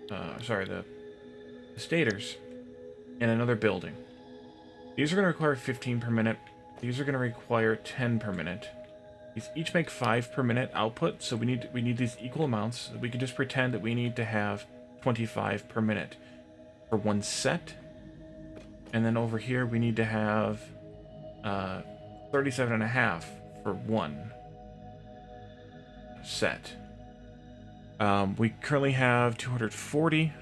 the stators, and another building. These are going to require 15 per minute. These are going to require 10 per minute. These each make 5 per minute output, so we need these equal amounts. We can just pretend that we need to have 25 per minute for one set. And then over here we need to have 37.5 for one set. We currently have 240,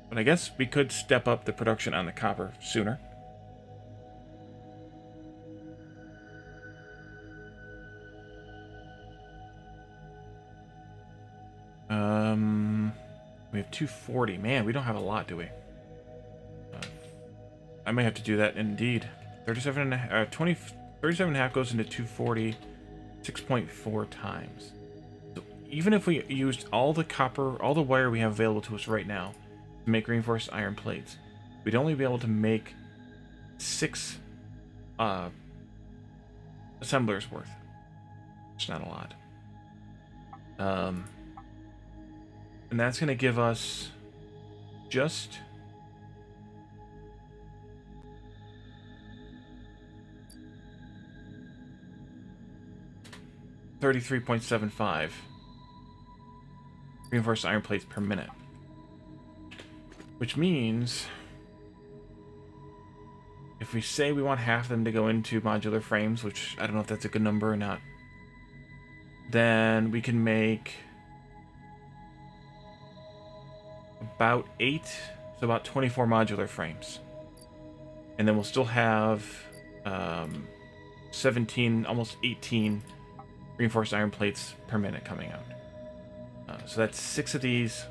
but I guess we could step up the production on the copper sooner. We have 240. Man, we don't have a lot, do we? I might have to do that indeed. 37.5 goes into 240, 6.4 times. Even if we used all the copper, all the wire we have available to us right now to make reinforced iron plates, we'd only be able to make 6 assemblers worth. It's not a lot. And that's going to give us just... $33.75 reinforced iron plates per minute. Which means if we say we want half of them to go into modular frames, which I don't know if that's a good number or not, then we can make about 8, so about 24 modular frames. And then we'll still have 17, almost 18 reinforced iron plates per minute coming out. So that's 6 of these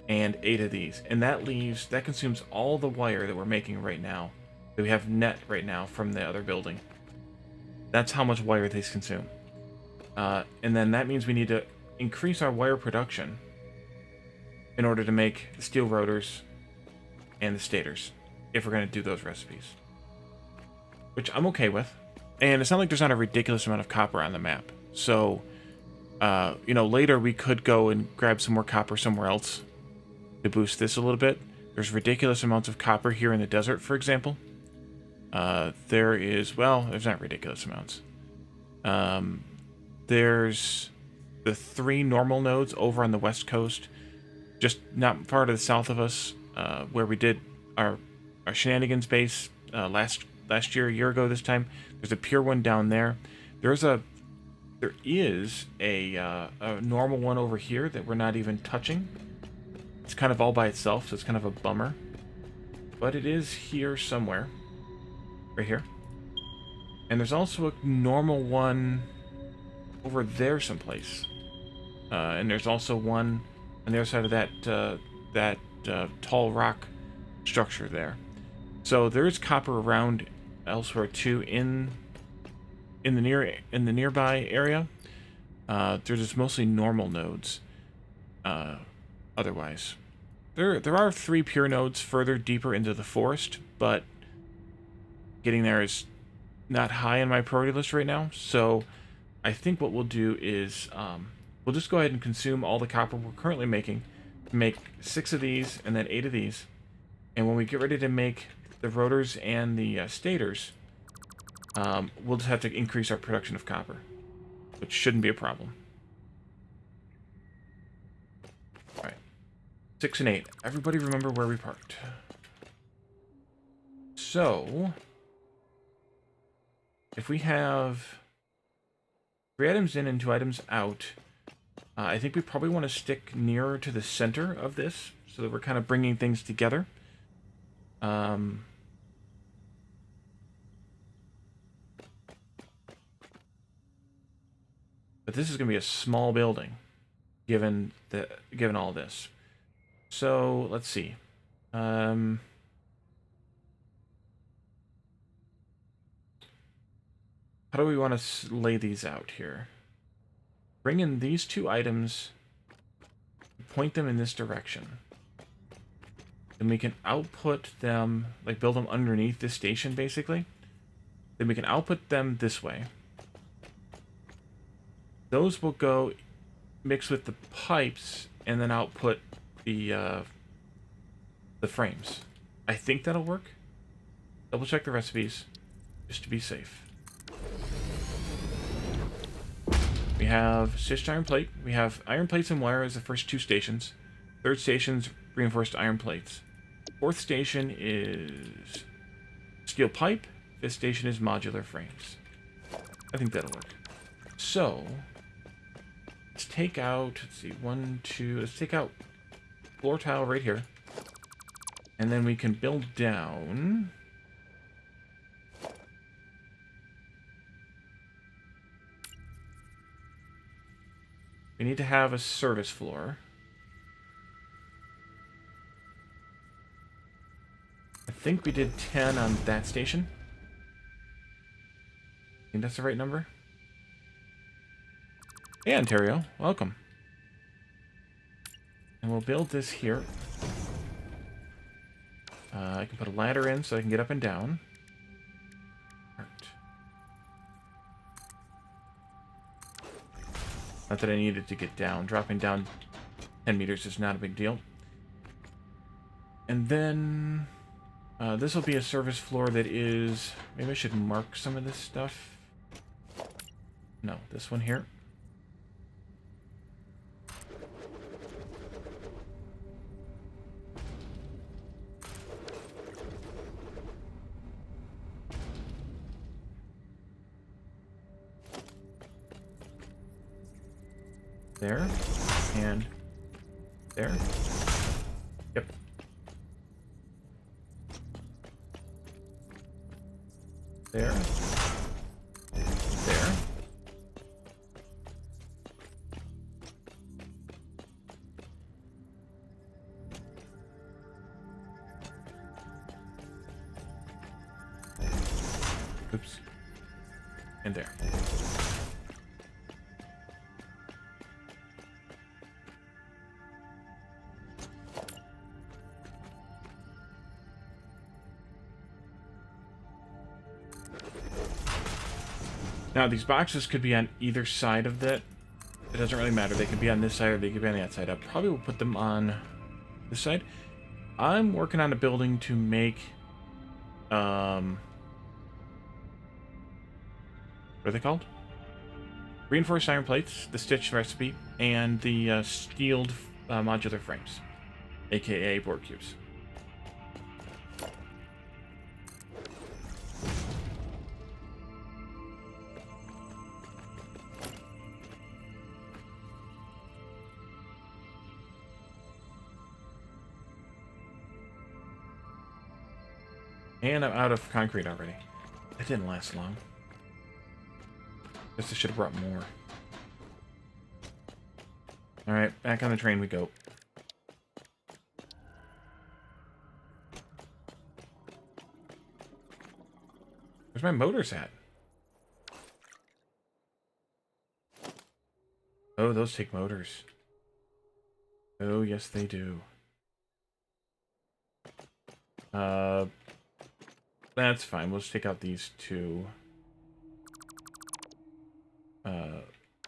and 8 of these. And that consumes all the wire that we're making right now, that we have net right now from the other building. That's how much wire these consume. And then that means we need to increase our wire production in order to make the steel rotors and the stators, if we're going to do those recipes. Which I'm okay with. And it's not like there's not a ridiculous amount of copper on the map. So, you know, later we could go and grab some more copper somewhere else to boost this a little bit. There's ridiculous amounts of copper here in the desert, for example. There's not ridiculous amounts. There's the 3 normal nodes over on the west coast, just not far to the south of us, where we did our shenanigans base last year, a year ago this time. There's a pure one down there. There is a normal one over here that we're not even touching. It's kind of all by itself, so it's kind of a bummer. But it is here somewhere. Right here. And there's also a normal one over there someplace. And there's also one on the other side of that tall rock structure there. So there is copper around elsewhere too in the nearby area. They're just mostly normal nodes. Otherwise, there are 3 pure nodes further deeper into the forest, but getting there is not high on my priority list right now. So I think what we'll do is we'll just go ahead and consume all the copper we're currently making, make 6 of these and then 8 of these, and when we get ready to make the rotors and the stators, we'll just have to increase our production of copper, which shouldn't be a problem. Alright. 6 and 8. Everybody remember where we parked. So, if we have 3 items in and 2 items out, I think we probably want to stick nearer to the center of this, so that we're kind of bringing things together. But this is going to be a small building, given all this. So let's see. How do we want to lay these out here? Bring in these 2 items, point them in this direction. Then we can output them, like build them underneath this station, basically. Then we can output them this way. Those will go mix with the pipes and then output the frames. I think that'll work. Double check the recipes just to be safe. We have stitched iron plate. We have iron plates and wire as the first 2 stations. 3rd station's reinforced iron plates. 4th station is steel pipe. 5th station is modular frames. I think that'll work. So let's take out, let's see, 1, 2, let's take out floor tile right here. And then we can build down. We need to have a service floor. I think we did 10 on that station. I think that's the right number. Hey, Ontario. Welcome. And we'll build this here. I can put a ladder in so I can get up and down. Not that I needed to get down. Dropping down 10 meters is not a big deal. And then this will be a service floor that is... Maybe I should mark some of this stuff. No, this one here. There, and there. Yep. There. There. Oops. And there. Now, these boxes could be on either side of that. It doesn't really matter. They could be on this side or they could be on the outside. I probably will put them on this side. I'm working on a building to make, what are they called? Reinforced iron plates, the stitch recipe, and the steeled modular frames, aka board cubes. And I'm out of concrete already. That didn't last long. Guess I should have brought more. Alright, back on the train we go. Where's my motors at? Oh, those take motors. Oh, yes they do. That's fine. We'll just take out these two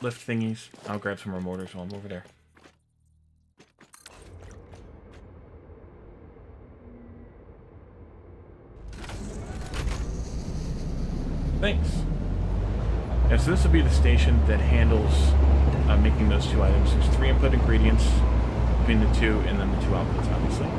lift thingies. I'll grab some more motors while I'm over there. Thanks. Yeah, so this will be the station that handles making those two items. There's 3 input ingredients between the two, and then the 2 outputs, obviously.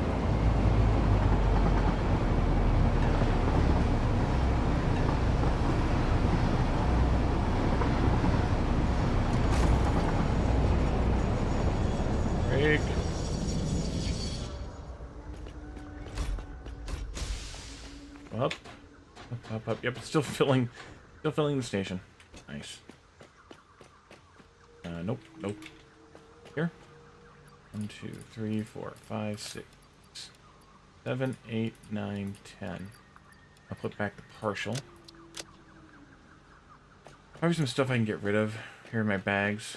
Up. Yep, it's still filling the station. Nice. Nope. Here. 1, 2, 3, 4, 5, 6, 7, 8, 9, 10. I'll put back the partial. Probably some stuff I can get rid of. Here are my bags.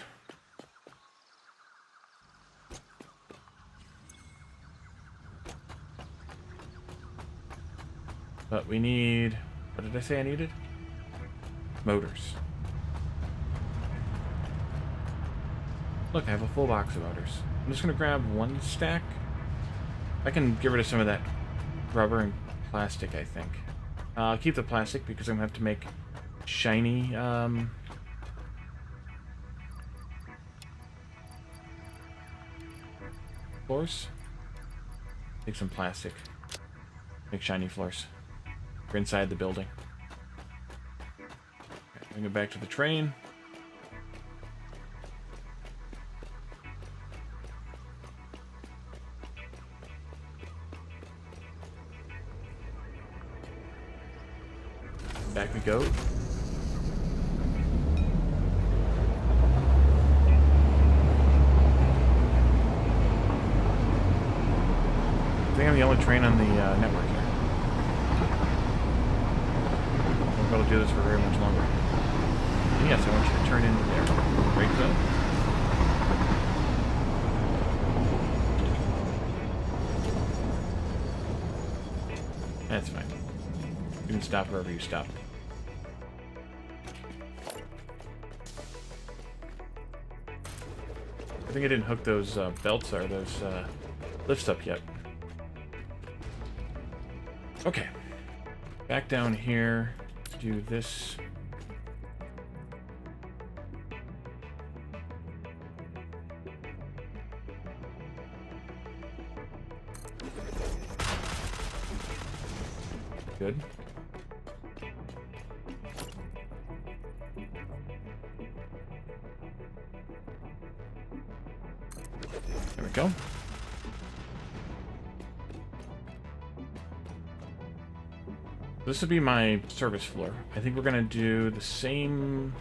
But we need... What did I say I needed? Motors. Look, I have a full box of motors. I'm just going to grab 1 stack. I can get rid of some of that rubber and plastic, I think. I'll keep the plastic because I'm going to have to make shiny... floors. Take some plastic. Make shiny floors. For inside the building. Okay, bring it back to the train. Back we go. I think I'm the only train on the network here. We're going to do this for very much longer. And yes, I want you to turn into there. Brake zone. That's fine. You can stop wherever you stop. I think I didn't hook those belts or those lifts up yet. Okay. Back down here. Do this. Good. There we go. This would be my service floor. I think we're gonna do the same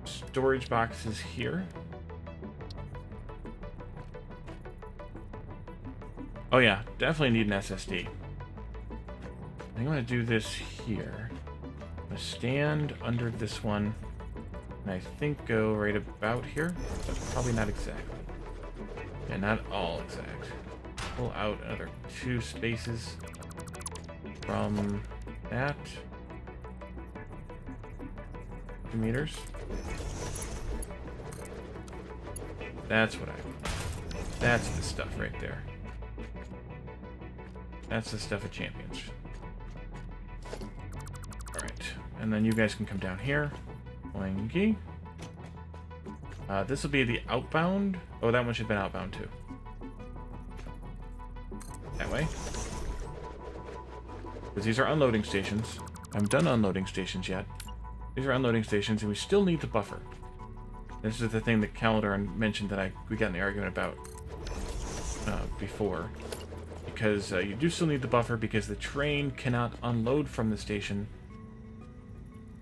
storage boxes here. Oh yeah, definitely need an SSD. I'm going to do this here. I'm going to stand under this one, and I think go right about here, but probably not exactly. Yeah, not all exact. Pull out another 2 spaces from that. 2 meters. That's what I want. That's the stuff right there. That's the stuff of champions. Alright. And then you guys can come down here. Boingy. This will be the outbound. Oh, that one should have been outbound too. That way. Because these are unloading stations. I haven't done unloading stations yet. These are unloading stations, and we still need the buffer. This is the thing that Calendar mentioned that we got in the argument about before. Because you do still need the buffer because the train cannot unload from the station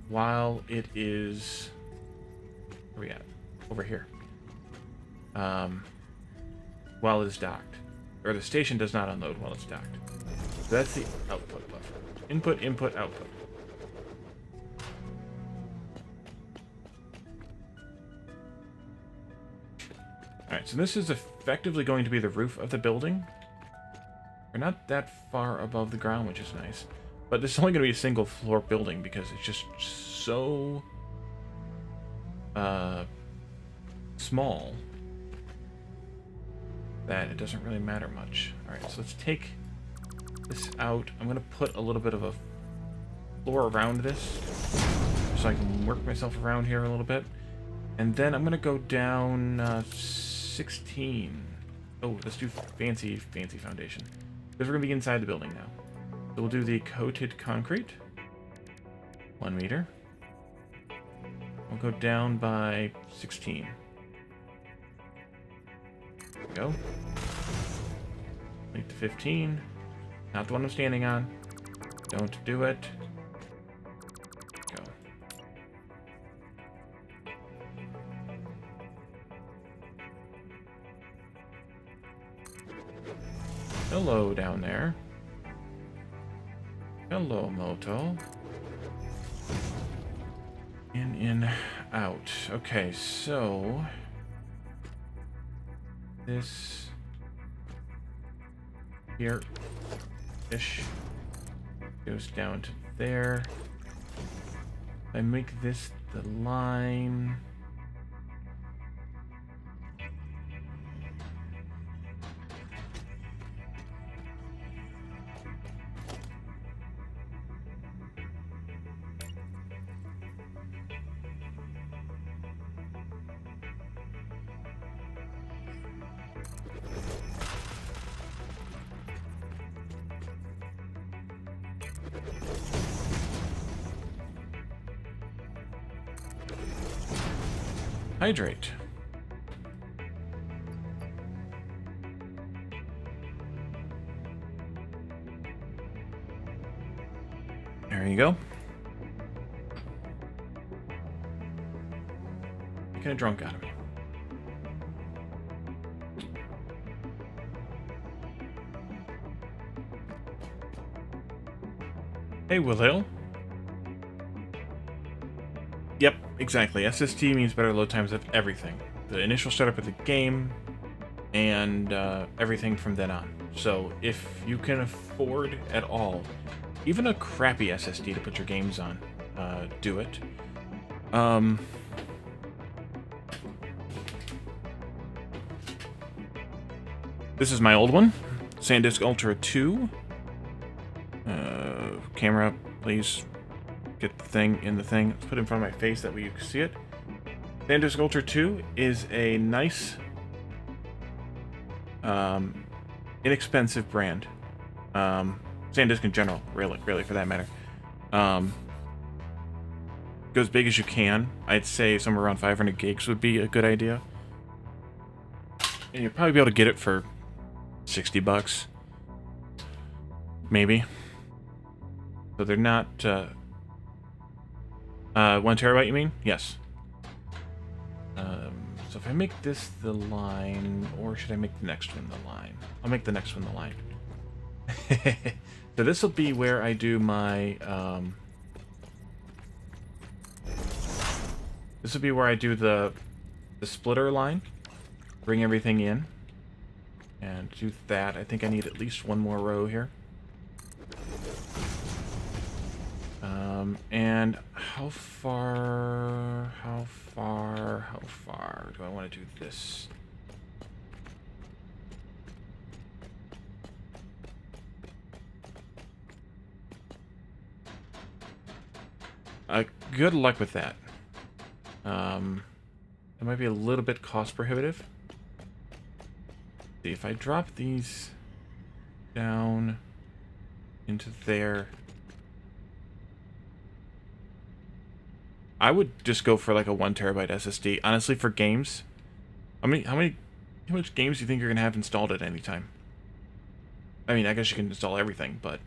while it is... Where are we at? Over here. While it is docked. Or the station does not unload while it's docked. So that's the output buffer. Input, input, output. Alright, so this is effectively going to be the roof of the building. We're not that far above the ground, which is nice. But this is only going to be a single floor building because it's just so small that it doesn't really matter much. Alright, so let's take this out. I'm going to put a little bit of a floor around this so I can work myself around here a little bit. And then I'm going to go down 16. Oh, let's do fancy foundation. Because we're going to be inside the building now. So we'll do the coated concrete. 1 meter. We'll go down by 16. There we go. Lead to 15. Not the one I'm standing on. Don't do it. Go. Hello down there. Hello, Moto. In, out. Okay, so... This... Here-ish goes down to there. I make this the line... Hydrate. There you go. Making a drunk out of me. Hey, Will. Yep, exactly. SST means better load times of everything. The initial setup of the game, and everything from then on. So if you can afford at all, even a crappy SSD to put your games on, do it. This is my old one, SanDisk Ultra 2. Camera, please. Get the thing in the thing. Let's put it in front of my face that way you can see it. SanDisk Ultra 2 is a nice, inexpensive brand. SanDisk in general, really, for that matter. Go as big as you can. I'd say somewhere around 500 gigs would be a good idea. And you'll probably be able to get it for 60 bucks. Maybe. So they're not, 1 terabyte, you mean? Yes. So if I make this the line, or should I make the next one the line? I'll make the next one the line. So this will be where I do my, this will be where I do the splitter line. Bring everything in. And do that. I think I need at least one more row here. And how far do I want to do this? Good luck with that. It might be a little bit cost prohibitive. See, if I drop these down into there, I would just go for like a 1 terabyte SSD. Honestly, for games, how much games do you think you're gonna have installed at any time? I mean, I guess you can install everything, but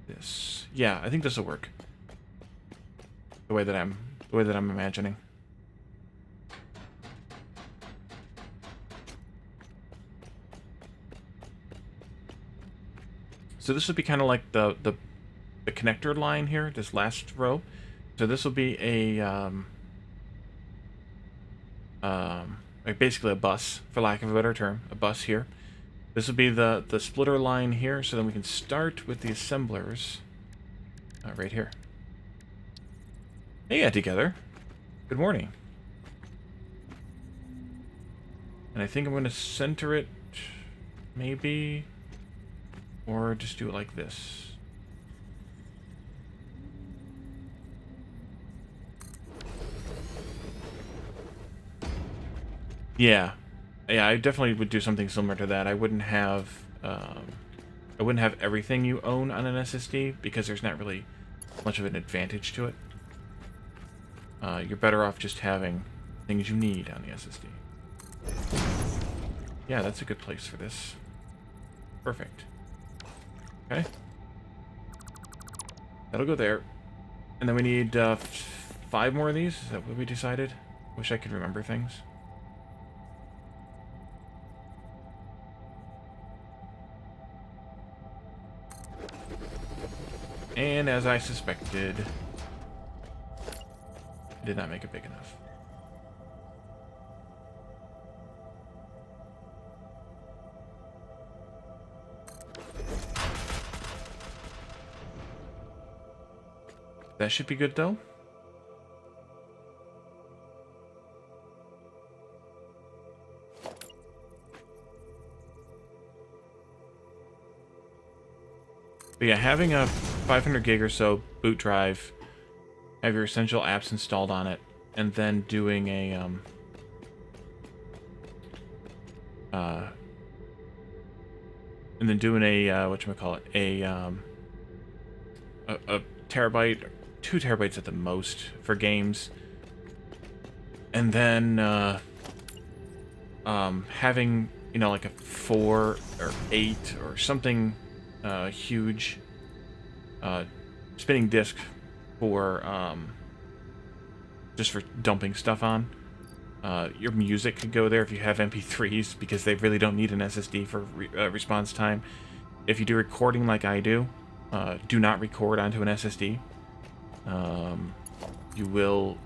this, yeah, I think this will work. The way that I'm imagining. So this would be kind of like the connector line here, this last row. So this will be a like basically a bus, for lack of a better term, a bus here. This will be the splitter line here, so then we can start with the assemblers right here. Hey, together. Good morning. And I think I'm going to center it, maybe. Or just do it like this. Yeah. Yeah, I definitely would do something similar to that. I wouldn't have everything you own on an SSD because there's not really much of an advantage to it. You're better off just having things you need on the SSD. Yeah, that's a good place for this. Perfect. Okay. That'll go there. And then we need 5 more of these. Is that what we decided? Wish I could remember things. And as I suspected, I did not make it big enough. That should be good, though. But yeah, having a 500 gig or so boot drive, have your essential apps installed on it, and then doing a whatchamacallit, a terabyte, 2 terabytes at the most for games, and then having, you know, like a 4 or 8 or something huge spinning disk for just for dumping stuff on. Your music could go there if you have MP3s, because they really don't need an SSD for response time. If you do recording like I do, do not record onto an SSD. You will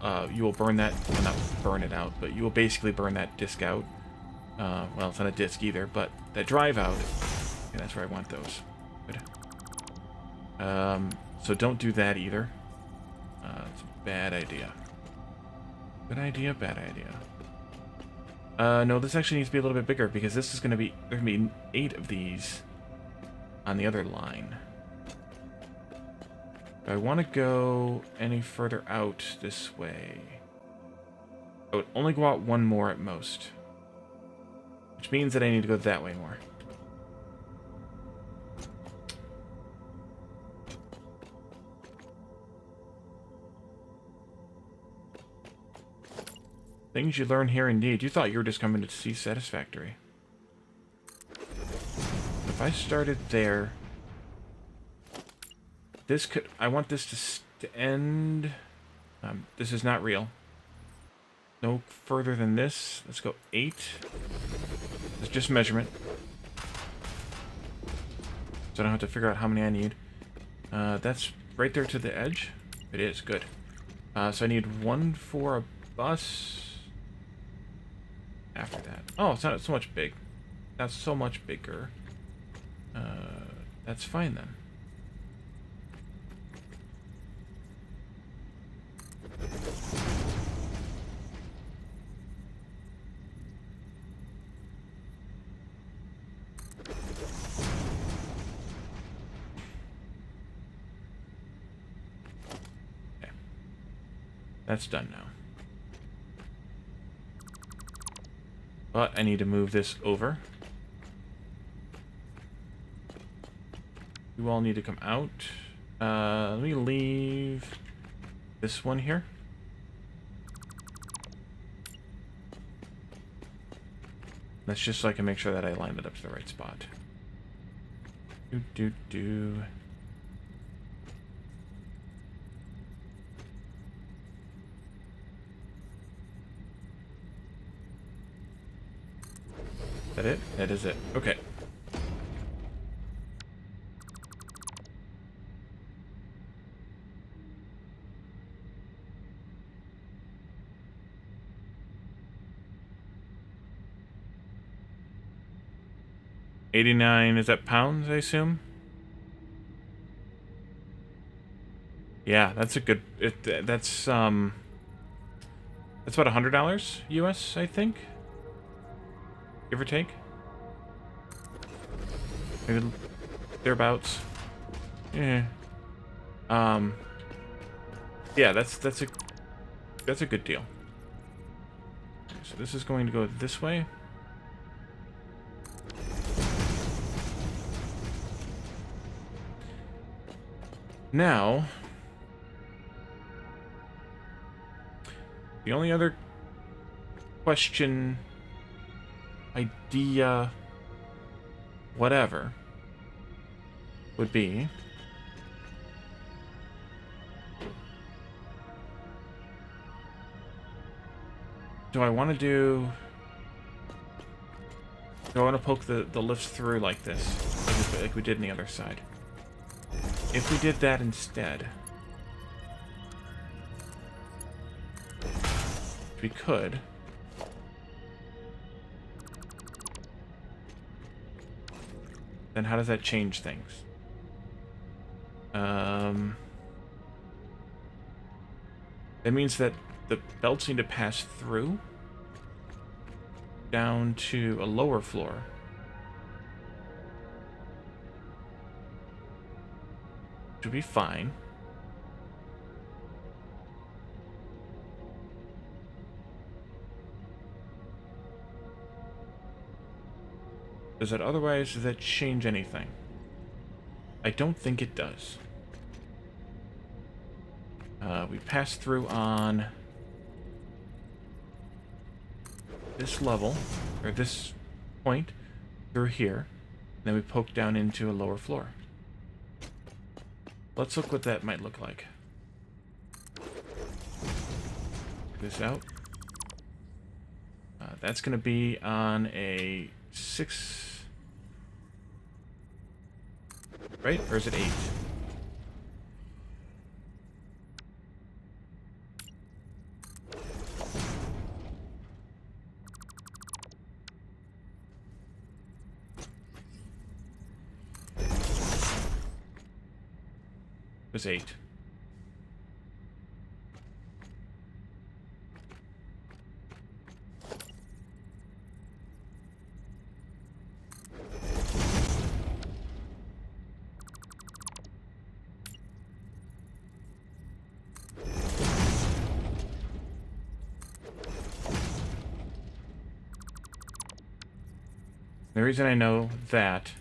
burn that, well, not burn it out, but you will basically burn that disk out. Well, it's not a disk either, but that drive out. And that's where I want those. Good. So don't do that either. It's a bad idea. Good idea, bad idea. No, this actually needs to be a little bit bigger, because this is going to be, there are going to be 8 of these on the other line. If I want to go any further out this way, I would only go out 1 more at most, which means that I need to go that way more. Things you learn here indeed. You thought you were just coming to see Satisfactory. If I started there, this could... I want this to end... this is not real. no further than this. Let's go 8. It's just measurement. So I don't have to figure out how many I need. That's right there to the edge. It is, good. So I need 1 for a bus. After that. Oh, it's not so much big. Not so much bigger. That's fine then. Okay. That's done now. But I need to move this over. You all need to come out. Let me leave this one here. That's just so I can make sure that I line it up to the right spot. Do. Is that it? That is it. Okay. $89, is that pounds, I assume? Yeah, that's a good... that's about $100 US, I think? Give or take? Maybe thereabouts. Yeah. Yeah, that's a good deal. Okay, so this is going to go this way. Now, the only other question, idea, whatever, would be do I want to poke the lifts through like this, like we did on the other side? If we did that instead, we could. Then how does that change things? That means that the belts need to pass through down to a lower floor. Should be fine. Does that change anything? I don't think it does. We pass through on this level, or this point, through here, and then we poke down into a lower floor. Let's look what that might look like. This out. That's going to be on a 6, right? Or is it 8? It was 8. The reason I know that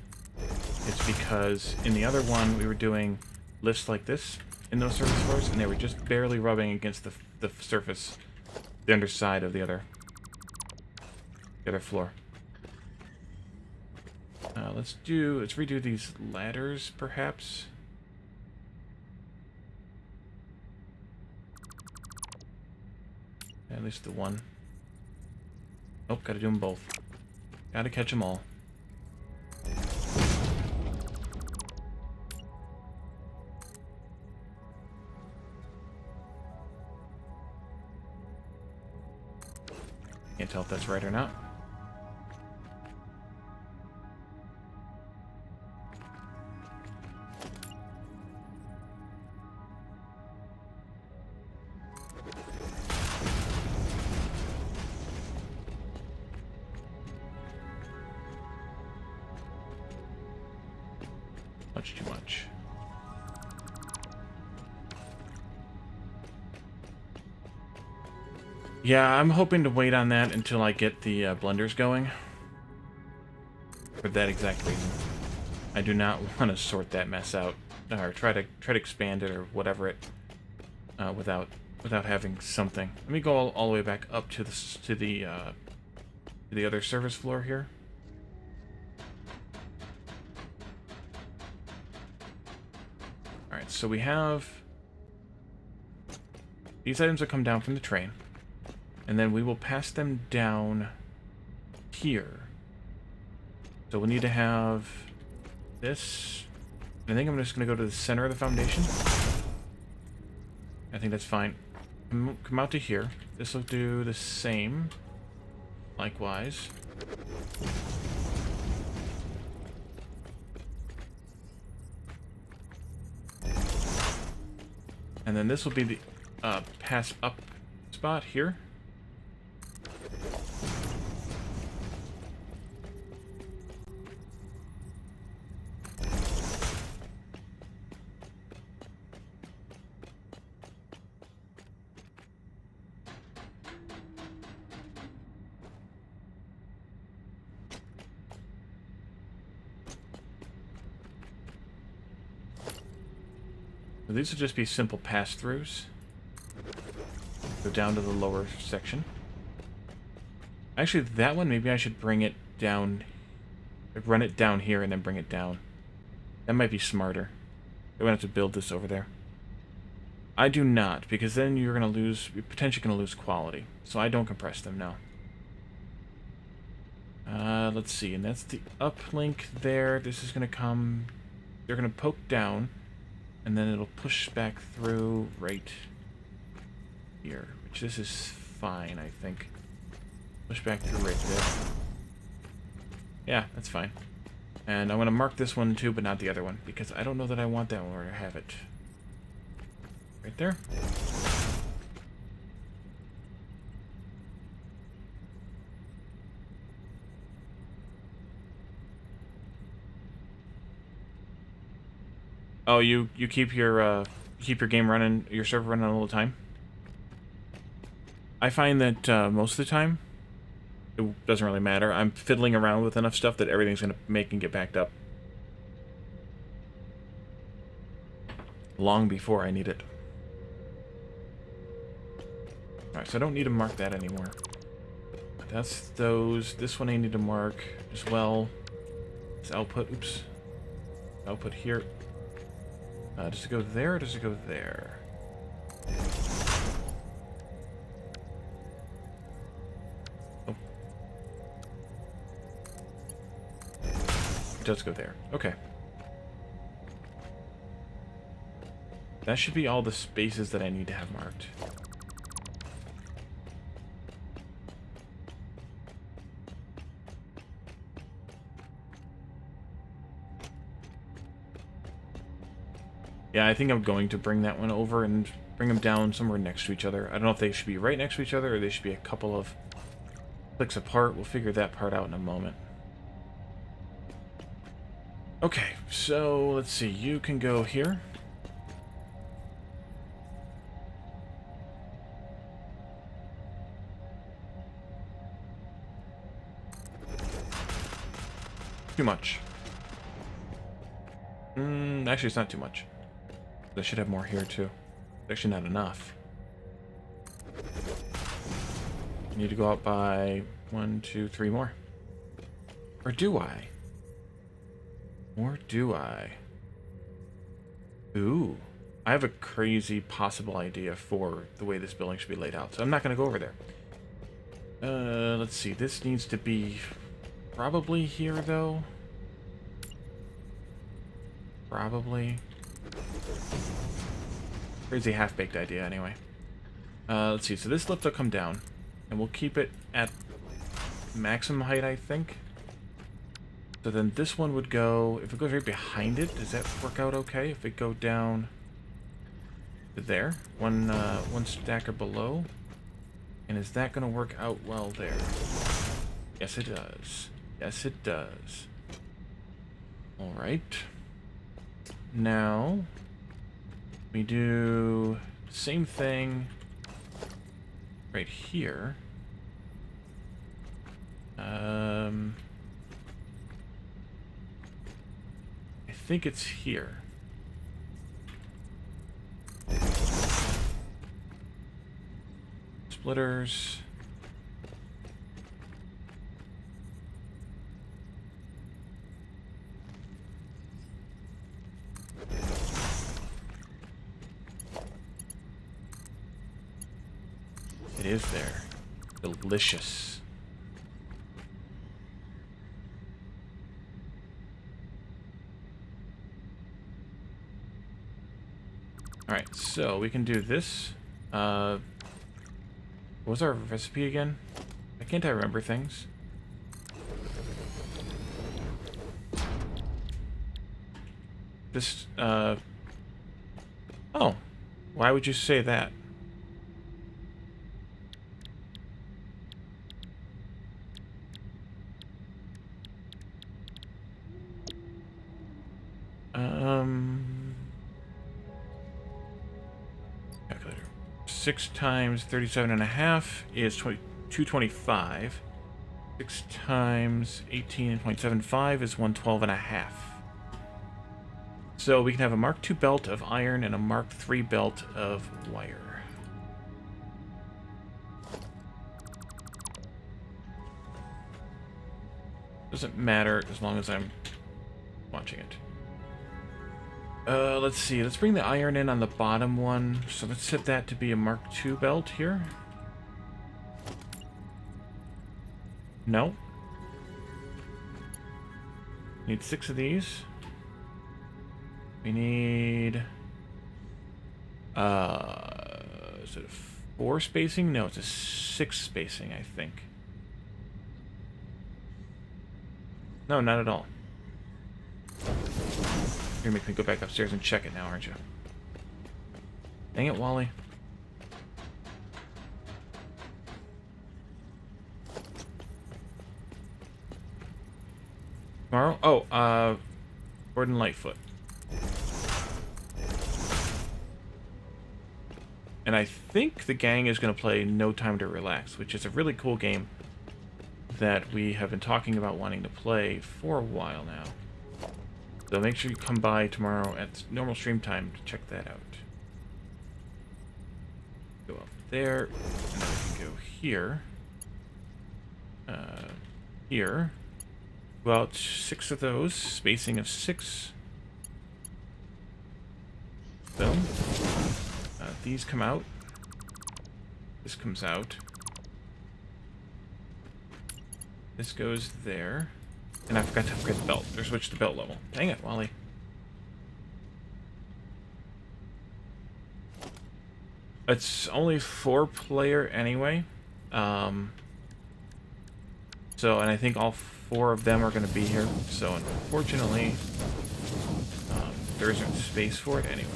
is because in the other one we were doing lifts like this in those surface floors, and they were just barely rubbing against the surface, the underside of the other floor. Let's redo these ladders, perhaps. At least the one. Nope, gotta do them both. Gotta catch them all. Can't tell if that's right or not. Much too much. Yeah, I'm hoping to wait on that until I get the blenders going. For that exact reason. I do not want to sort that mess out, or try to expand it or whatever it, without having something. Let me go all the way back up to the other service floor here. All right, so we have these items that come down from the train. And then we will pass them down here. So we'll need to have this. I think I'm just going to go to the center of the foundation. I think that's fine. Come out to here. This will do the same. Likewise. And then this will be the pass up spot here. So these will just be simple pass-throughs. Go down to the lower section. Actually, that one, maybe I should bring it down. Run it down here and then bring it down. That might be smarter. We're going to have to build this over there. I do not, because then you're potentially going to lose quality. So I don't compress them, no. Let's see, and that's the uplink there. This is going to come... They're going to poke down. And then it'll push back through right here. Which this is fine, I think. Push back through right there. Yeah, that's fine. And I'm going to mark this one too, but not the other one. Because I don't know that I want that one where I have it. Right there. Oh, you keep your game running, your server running all the time? I find that most of the time, it doesn't really matter. I'm fiddling around with enough stuff that everything's going to make and get backed up. Long before I need it. Alright, so I don't need to mark that anymore. That's those. This one I need to mark as well. This output, oops. Output here. Does it go there or does it go there? Oh. It does go there. Okay. That should be all the spaces that I need to have marked. Yeah, I think I'm going to bring that one over and bring them down somewhere next to each other. I don't know if they should be right next to each other or they should be a couple of clicks apart. We'll figure that part out in a moment. Okay, so let's see. You can go here. Too much. Actually, it's not too much. I should have more here, too. Actually, not enough. I need to go out by 1, 2, 3 more. Or do I? Or do I? Ooh. I have a crazy possible idea for the way this building should be laid out, so I'm not going to go over there. Let's see. This needs to be probably here, though. Probably. Crazy half-baked idea, anyway. Let's see. So this lift will come down, and we'll keep it at maximum height, I think. So then this one would go... If it goes right behind it, does that work out okay? If it go down to there, one stacker below, and is that going to work out well there? Yes, it does. Yes, it does. All right. Now we do the same thing right here. I think it's here. Splitters. It is there. Delicious. Alright, so we can do this. What was our recipe again? Why can't I remember things? This, oh. Why would you say that? Calculator. 6 times 37.5 is 225. 6 times 18.75 is 112.5. So we can have a Mark II belt of iron and a Mark III belt of wire. Doesn't matter as long as I'm watching it. Let's see. Let's bring the iron in on the bottom one. So let's set that to be a Mark II belt here. No. Need 6 of these. We need... is it a 4 spacing? No, it's a 6 spacing, I think. No, not at all. You're gonna make me go back upstairs and check it now, aren't you? Dang it, Wally. Tomorrow? Oh, Gordon Lightfoot. And I think the gang is going to play No Time to Relax, which is a really cool game that we have been talking about wanting to play for a while now. So make sure you come by tomorrow at normal stream time to check that out. Go up there, and then we can go here. Here. Go out 6 of those, spacing of 6. Boom. These come out. This comes out. This goes there. And I forgot to upgrade the belt. Or switch to belt level. Dang it, Wally. It's only 4-player anyway. So, and I think all 4 of them are going to be here. So, unfortunately, there isn't space for it anyway.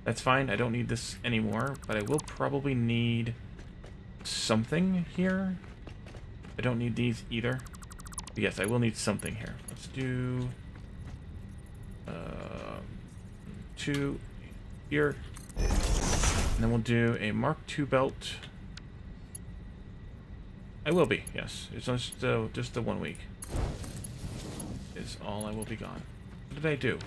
That's fine. I don't need this anymore, but I will probably need something here. I don't need these either. But yes, I will need something here. Let's do 2 here. And then we'll do a Mark II belt. I will be, yes. It's just the 1 week. Is all I will be gone. What did I do?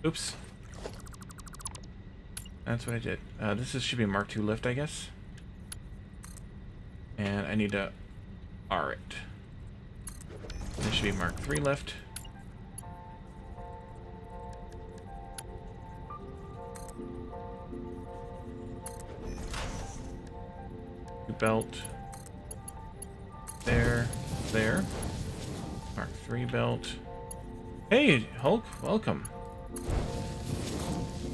Oops. That's what I did. Should be a Mark II lift, I guess. And I need to R it. This should be a Mark III lift. Belt. There. Mark III belt. Hey, Hulk, welcome.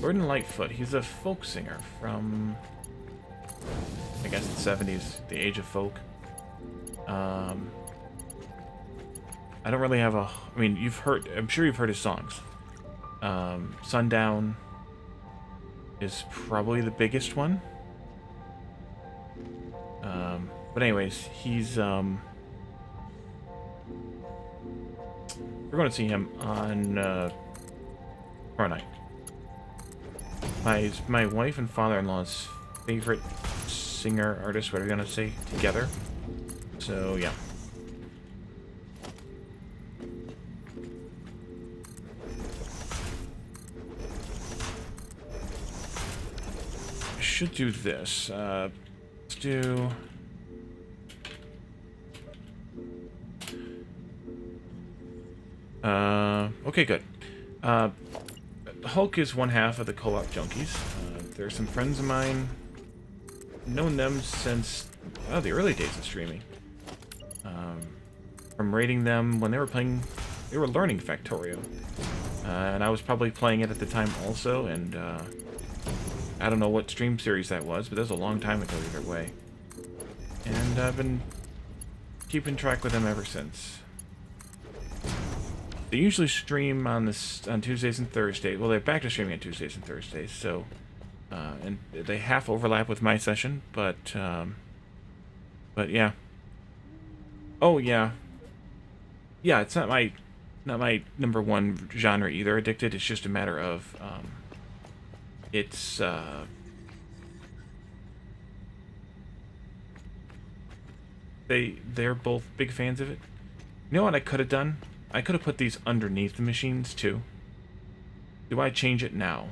Gordon Lightfoot, he's a folk singer from, I guess, the 70s, the age of folk. I don't really have a... I mean, I'm sure you've heard his songs. Sundown is probably the biggest one. But anyways, he's... We're going to see him on tomorrow night. My wife and father-in-law's favorite singer, artist, whatever you're going to say, together. So, yeah. I should do this. Let's do... Okay, good. Hulk is one half of the Co-op Junkies. There are some friends of mine. Known them since the early days of streaming. From rating them when they were learning Factorio. And I was probably playing it at the time also, and I don't know what stream series that was, but that was a long time ago either way. And I've been keeping track with them ever since. They usually stream on Tuesdays and Thursdays. Well, they're back to streaming on Tuesdays and Thursdays, so and they half overlap with my session, but yeah. Oh yeah, it's not my number one genre either. Addicted. It's just a matter of they're both big fans of it. You know what I could have done? I could have put these underneath the machines, too. Do I change it now?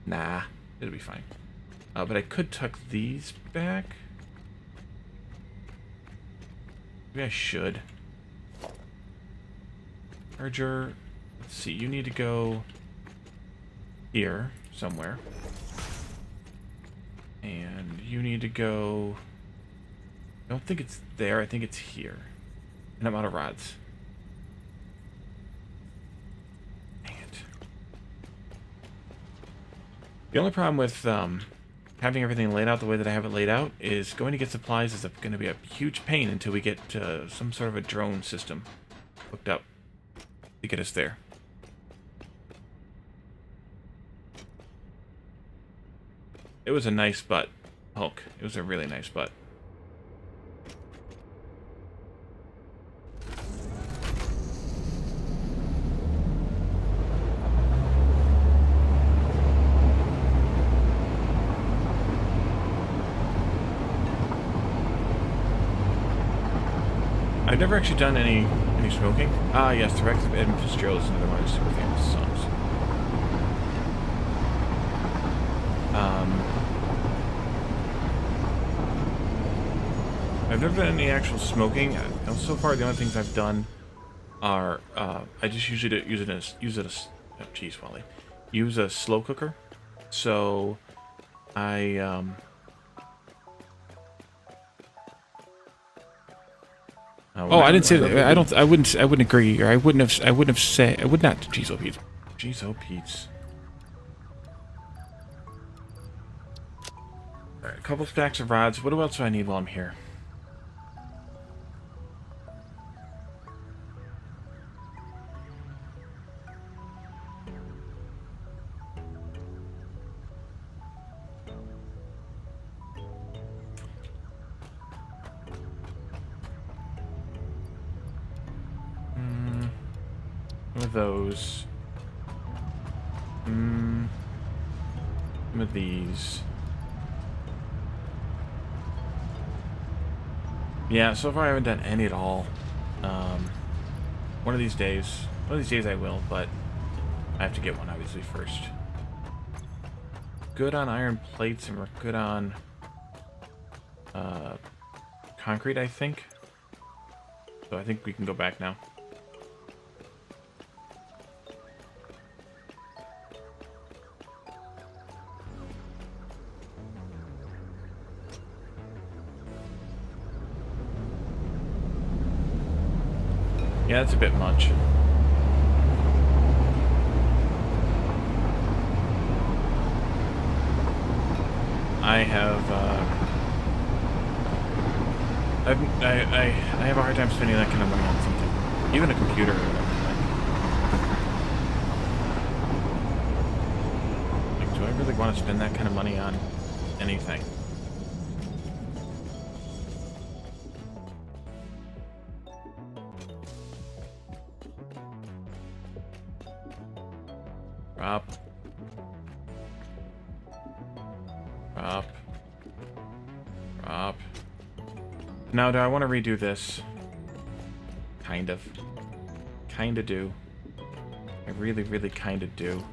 Nah, it'll be fine. But I could tuck these back. Maybe I should. Merger. Let's see, you need to go here, somewhere. And you need to go... I don't think it's there, I think it's here. And I'm out of rods. Dang it. The only problem with having everything laid out the way that I have it laid out is going to get supplies is going to be a huge pain until we get some sort of a drone system hooked up to get us there. It was a nice butt, Hulk. It was a really nice butt. I've never actually done any smoking. Ah, yes, the Rex of Edmund Fitzgerald is another one of his super famous songs. I've never done any actual smoking. So far, the only things I've done are I just usually use a slow cooker. So I I didn't say that. I wouldn't agree, or I would not. Jeez, oh Pete. Jeez, oh Pete. Alright, a couple stacks of rods. What else do I need while I'm here? Of those. Some of these. Yeah, so far I haven't done any at all. One of these days I will, but I have to get one obviously first. good on iron plates and we're good on concrete, I think. So I think we can go back now. Yeah, that's a bit much. I have a hard time spending that kind of money on something, even a computer or whatever. Like, do I really want to spend that kind of money on anything? Drop. Drop. Drop. Now, do I want to redo this? Kind of. Kinda do. I really, really kinda do.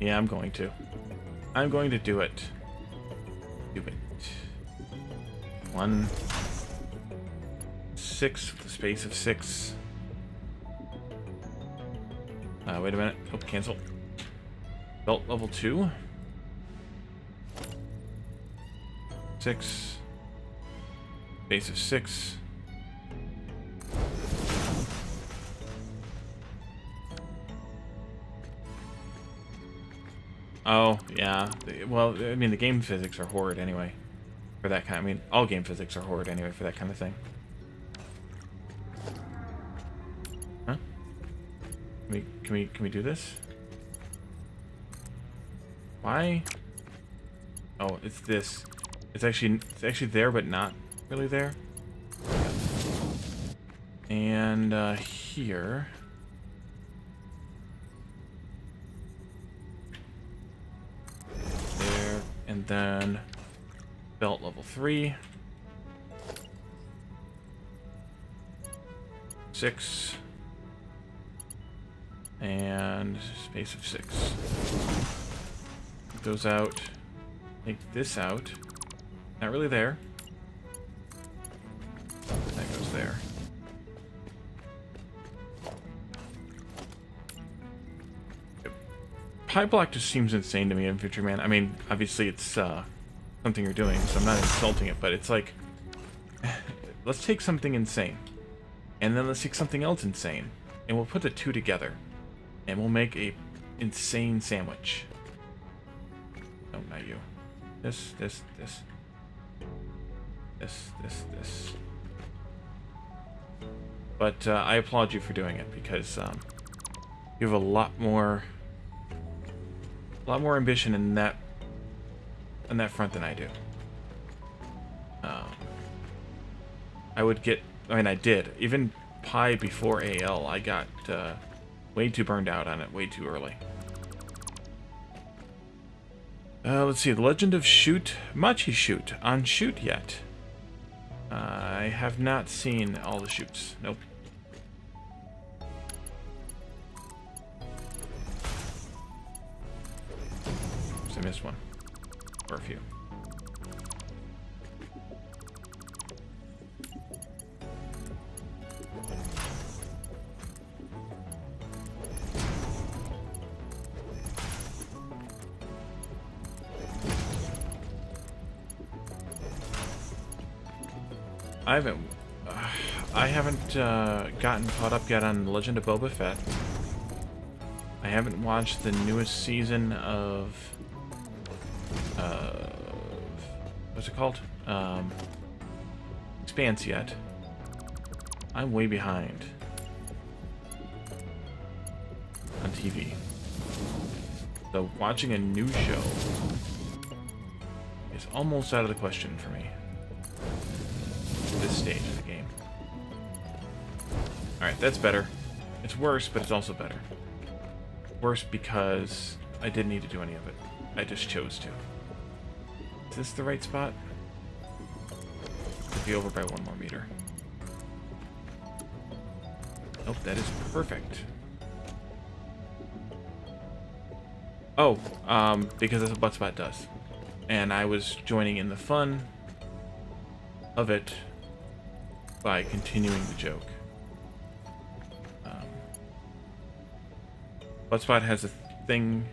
Yeah, I'm going to. I'm going to do it. Do it. 1, 6 with a space of 6. Wait a minute. Oh, cancel. Belt level 2. 6. Base of 6. Oh, yeah. Well, I mean, the game physics are horrid anyway. For that kind of, I mean, all game physics are horrid anyway for that kind of thing. Huh? Can we do this? Why? Oh, it's this. It's actually there, but not really there. And here. There, and then belt level 3. 6. And space of 6. Take those out. Take this out. Not really there. That goes there. Pie block just seems insane to me, Infantryman. I mean, obviously it's something you're doing, so I'm not insulting it, but it's like, let's take something insane, and then let's take something else insane, and we'll put the two together, and we'll make a insane sandwich. No, not you. This. But I applaud you for doing it, because you have a lot more ambition in that front than I do. I did. Even Pi before AL, I got way too burned out on it way too early. Let's see, The Legend of Machi Shoot on Shoot yet. I have not seen all the shoots. Nope. I missed one. Or a few. I haven't gotten caught up yet on Legend of Boba Fett. I haven't watched the newest season of what's it called? Expanse yet. I'm way behind on TV. So watching a new show is almost out of the question for me at this stage of the game. Alright, that's better. It's worse, but it's also better. Worse because I didn't need to do any of it. I just chose to. Is this the right spot? Could be over by 1 more meter. Nope, that is perfect. Oh, because that's what Buttspot does. And I was joining in the fun of it by continuing the joke. Buttspot has a thing,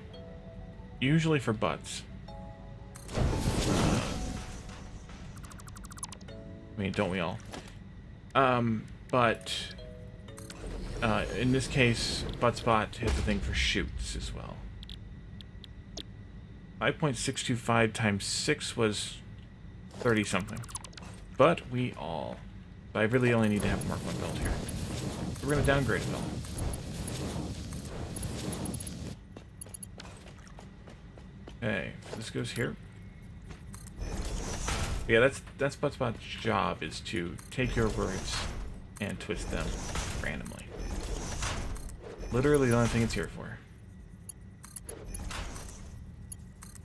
usually for butts. I mean, don't we all? But in this case, Buttspot has a thing for shoots as well. 5.625 times 6 was 30-something. But we all. But I really only need to have Mark 1 build here. So we're going to downgrade it all. Okay, so this goes here. Yeah, that's Buttspot's job, is to take your words and twist them randomly. Literally the only thing it's here for.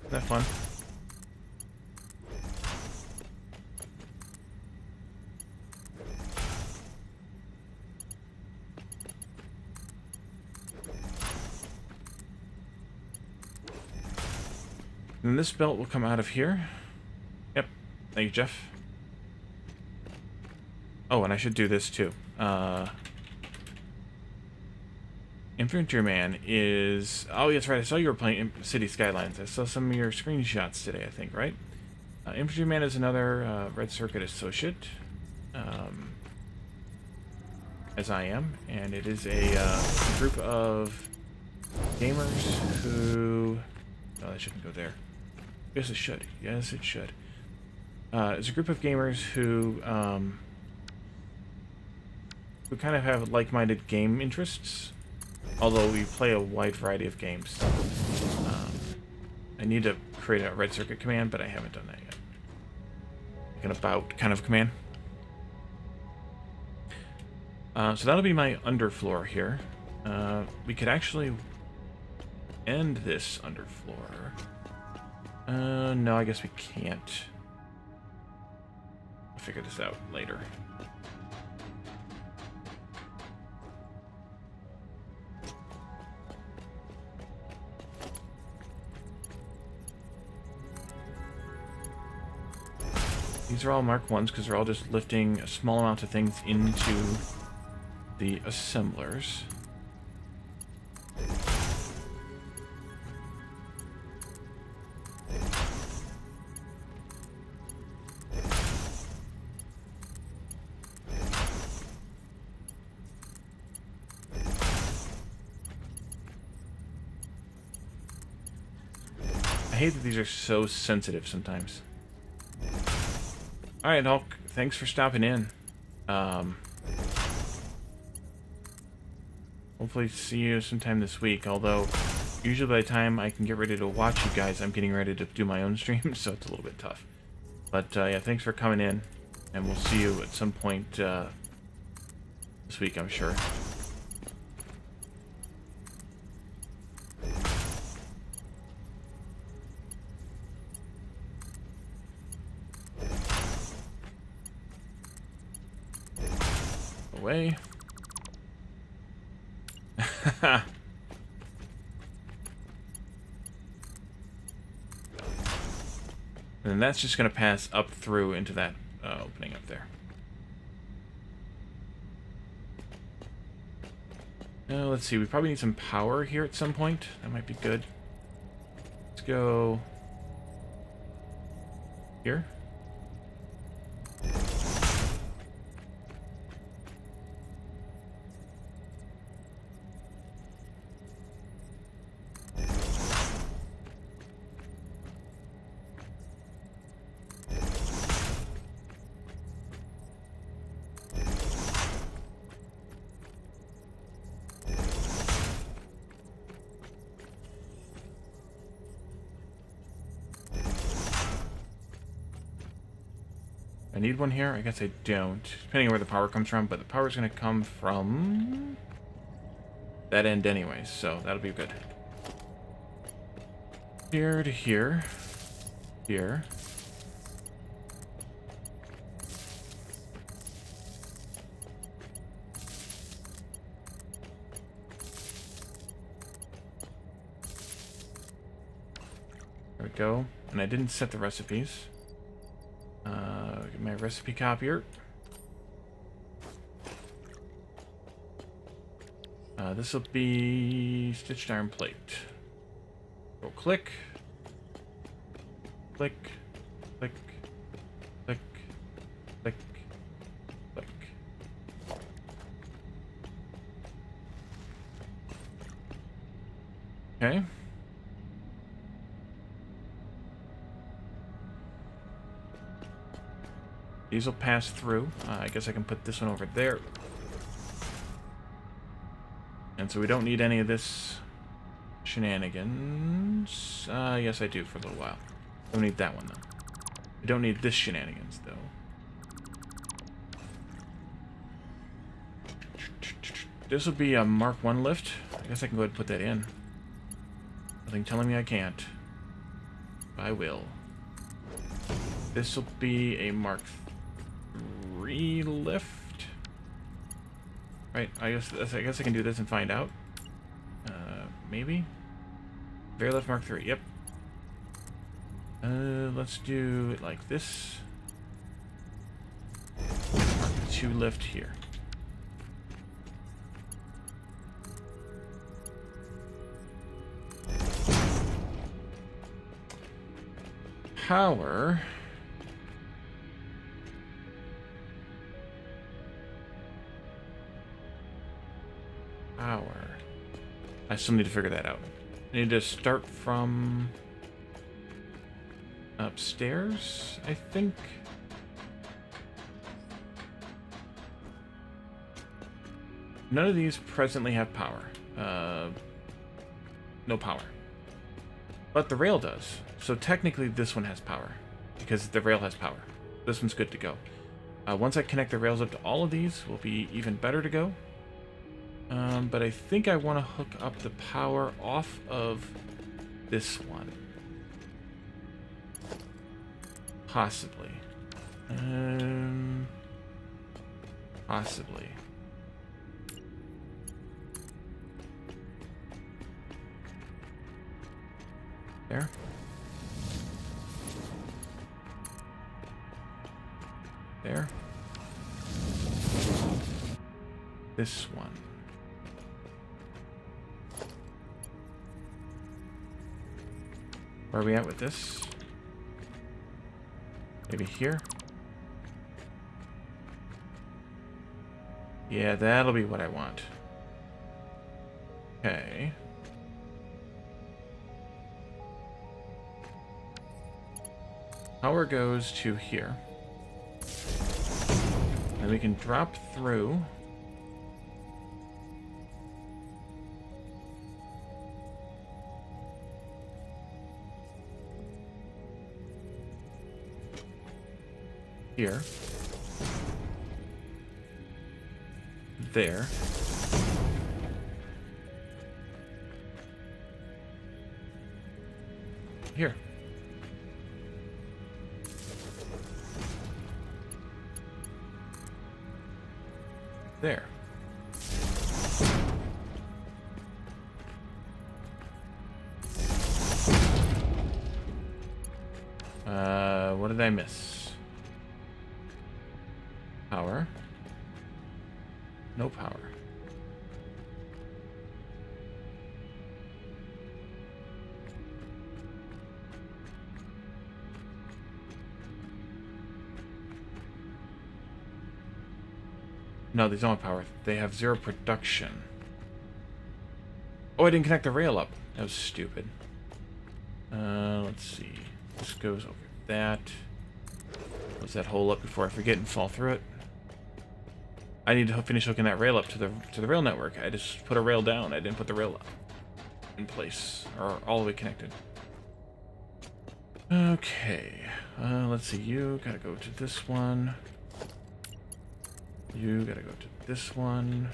Isn't that fun? And this belt will come out of here. Yep. Thank you, Jeff. Oh, and I should do this too. Infantryman is... Oh, yes, right. I saw you were playing City Skylines. I saw some of your screenshots today, I think, right? Infantryman is another Red Circuit associate, as I am. And it is a group of gamers who... Oh, that shouldn't go there. Yes, it should. Yes, it should. It's a group of gamers who kind of have like-minded game interests, although we play a wide variety of games. I need to create a Red Circuit command, but I haven't done that yet. Like an about kind of command. So that'll be my underfloor here. We could actually end this underfloor. No, I guess we can't. I'll figure this out later. These are all Mark 1s because they're all just lifting a small amount of things into the assemblers. I hate that these are so sensitive sometimes. Alright, Hulk, thanks for stopping in. Hopefully see you sometime this week, although usually by the time I can get ready to watch you guys, I'm getting ready to do my own stream, so it's a little bit tough. But yeah, thanks for coming in, and we'll see you at some point this week, I'm sure. Away. And that's just going to pass up through into that opening up there. Let's see, we probably need some power here at some point. That might be good. Let's go here. I need one here? I guess I don't. Depending on where the power comes from, but the power's going to come from that end anyways, so that'll be good. Here to here. Here. go. And I didn't set the recipes. Get my recipe copier. This will be stitched iron plate. Go click. Click. Click. Click. Click. Click. Okay. These will pass through. I guess I can put this one over there. And so we don't need any of this shenanigans. Yes, I do for a little while. Don't need that one, though. We don't need this shenanigans, though. This will be a Mark 1 lift. I guess I can go ahead and put that in. Nothing telling me I can't. I will. This will be a Mark 3 lift. Right, I guess I can do this and find out. Maybe? Very lift Mark 3, yep. Let's do it like this. Mark 2 lift here. Power. I still need to figure that out. I need to start from upstairs, I think. None of these presently have power. No power. But the rail does. So technically this one has power, because the rail has power. This one's good to go. Once I connect the rails up to all of these, we'll be even better to go. But I think I want to hook up the power off of this one. Possibly. Possibly. There. There. This one. Where are we at with this? Maybe here? Yeah, that'll be what I want. Okay. Power goes to here. And we can drop through. Here. There. Here. There. What did I miss? Power. No power. No, these don't have power. They have 0 production. Oh, I didn't connect the rail up. That was stupid. Let's see. This goes over that. Close that hole up before I forget and fall through it. I need to finish hooking that rail up to the rail network. I just put a rail down. I didn't put the rail up in place or all the way connected. Okay. Let's see. You gotta go to this one. You gotta go to this one.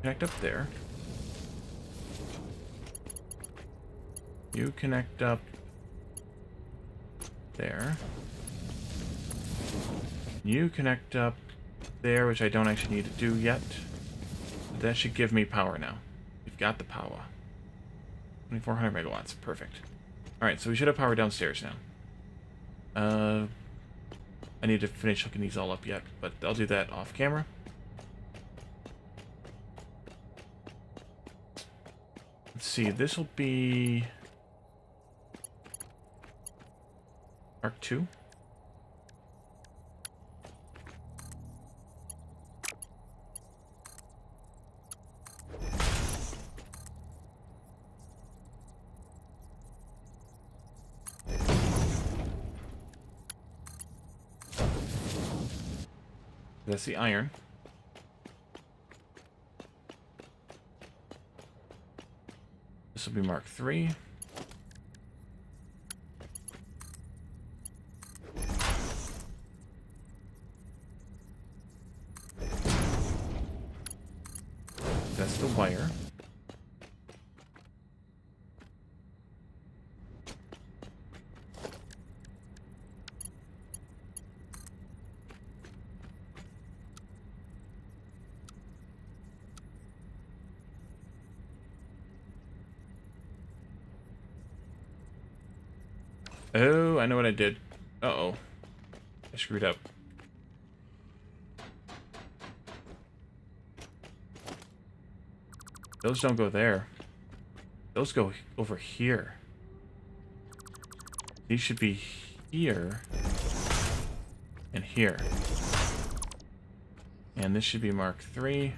Connect up there. You connect up there. You connect up there, which I don't actually need to do yet. that should give me power now. We've got the power. 2400 megawatts. Perfect. Alright, so we should have power downstairs now. I need to finish hooking these all up yet, but I'll do that off camera. Let's see, this will be Mark II. That's the iron. This will be Mark III. That's the wire. Oh, I know what I did. Uh-oh. I screwed up. Those don't go there. Those go over here. These should be here. And here. And this should be Mark III.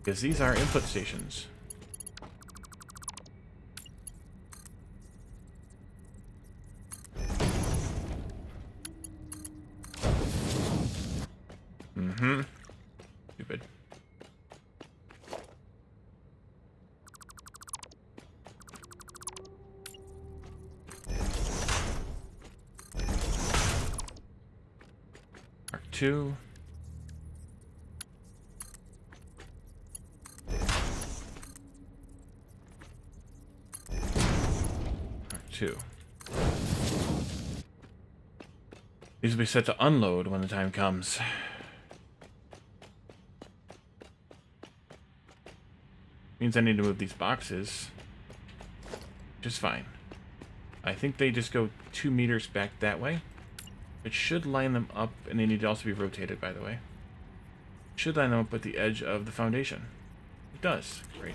Because these are input stations. Stupid. Mark II. Mark II. These will be set to unload when the time comes. Means I need to move these boxes. Just fine. I think they just go 2 meters back that way. It should line them up, and they need to also be rotated, by the way. It should line them up with the edge of the foundation. It does. Great.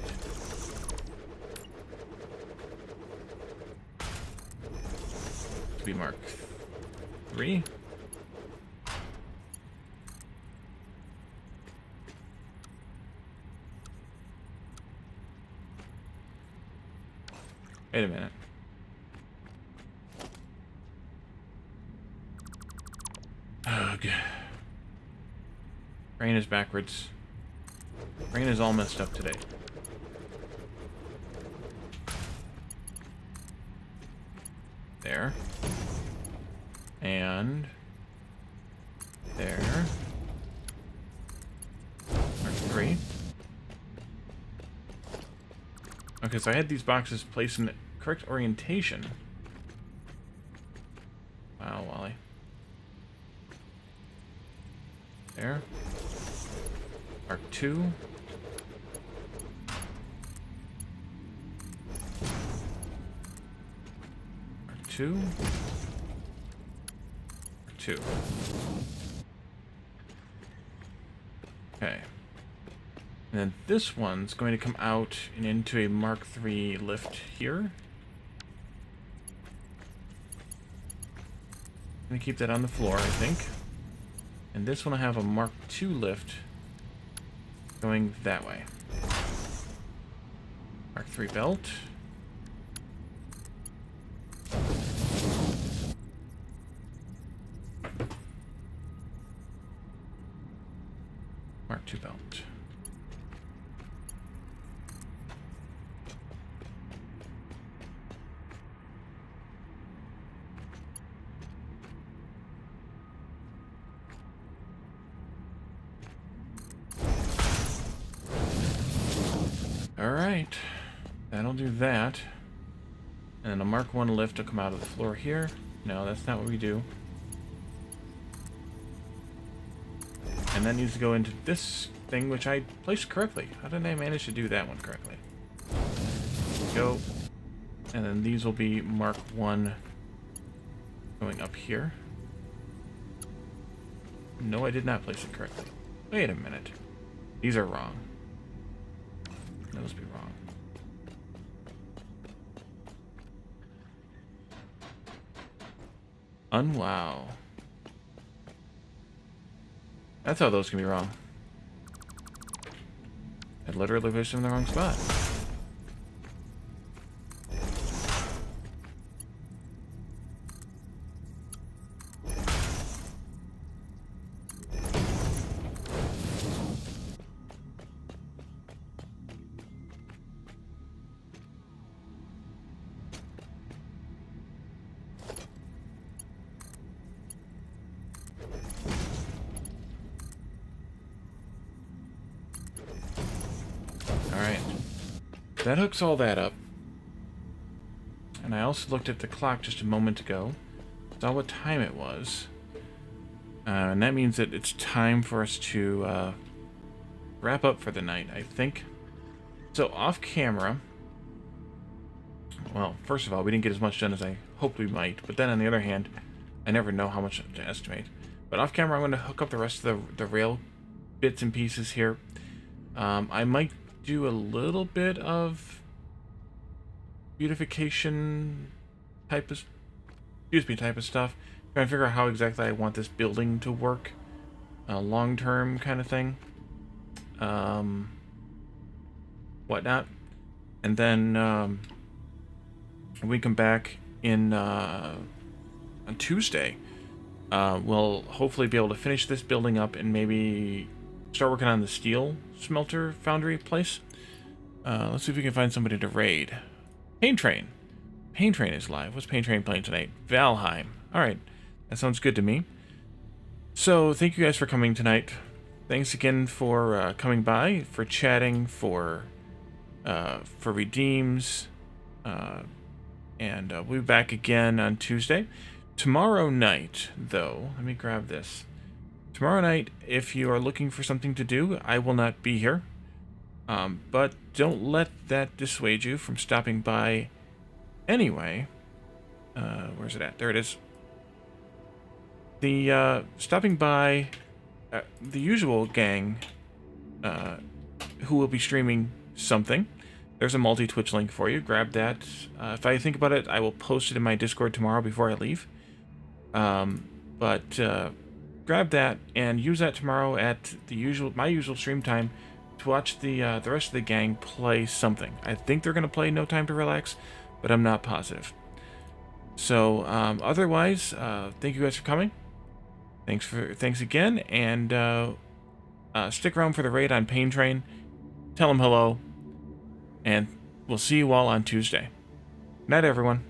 To be Mark III. Wait a minute. Ugh. Brain is backwards. Brain is all messed up today. There. And there. Mark III. Okay, so I had these boxes placed in the correct orientation. Wow, Wally. There. Mark II. Mark II. Mark II. Okay. And then this one's going to come out and into a Mark III lift here. I'm going to keep that on the floor, I think. And this one will have a Mark II lift going that way. Mark III belt. Mark II belt. Alright, that'll do that. And then a Mark I lift will come out of the floor here. No, that's not what we do. And that needs to go into this thing, which I placed correctly. How did I manage to do that one correctly? Go. And then these will be Mark 1 going up here. No, I did not place it correctly. Wait a minute. These are wrong. Those be wrong. Unwow. That's how those can be wrong. I literally pushed them in the wrong spot. Alright. That hooks all that up. And I also looked at the clock just a moment ago. Saw what time it was. And that means that it's time for us to wrap up for the night, I think. So, off camera... Well, first of all, we didn't get as much done as I hoped we might. But then, on the other hand, I never know how much to estimate. But off camera, I'm going to hook up the rest of the rail bits and pieces here. I might do a little bit of beautification type of stuff. Trying to figure out how exactly I want this building to work. Long-term kind of thing. Whatnot. And then when we come back in on Tuesday, we'll hopefully be able to finish this building up and maybe start working on the steel smelter foundry place. Let's see if we can find somebody to raid. Pain Train. Pain Train is live. What's Pain Train playing tonight? Valheim. Alright. That sounds good to me. So, thank you guys for coming tonight. Thanks again for coming by, for chatting, for redeems. And we'll be back again on Tuesday. Tomorrow night, though, let me grab this. Tomorrow night, if you are looking for something to do, I will not be here. But don't let that dissuade you from stopping by anyway. Where's it at? There it is. The stopping by the usual gang who will be streaming something. There's a multi-Twitch link for you. Grab that. If I think about it, I will post it in my Discord tomorrow before I leave. Grab that and use that tomorrow at my usual stream time to watch the rest of the gang play something. I think they're gonna play No Time to Relax, but I'm not positive. So otherwise, thank you guys for coming. Thanks again, and stick around for the raid on Pain Train. Tell them hello, and we'll see you all on Tuesday. Night, everyone.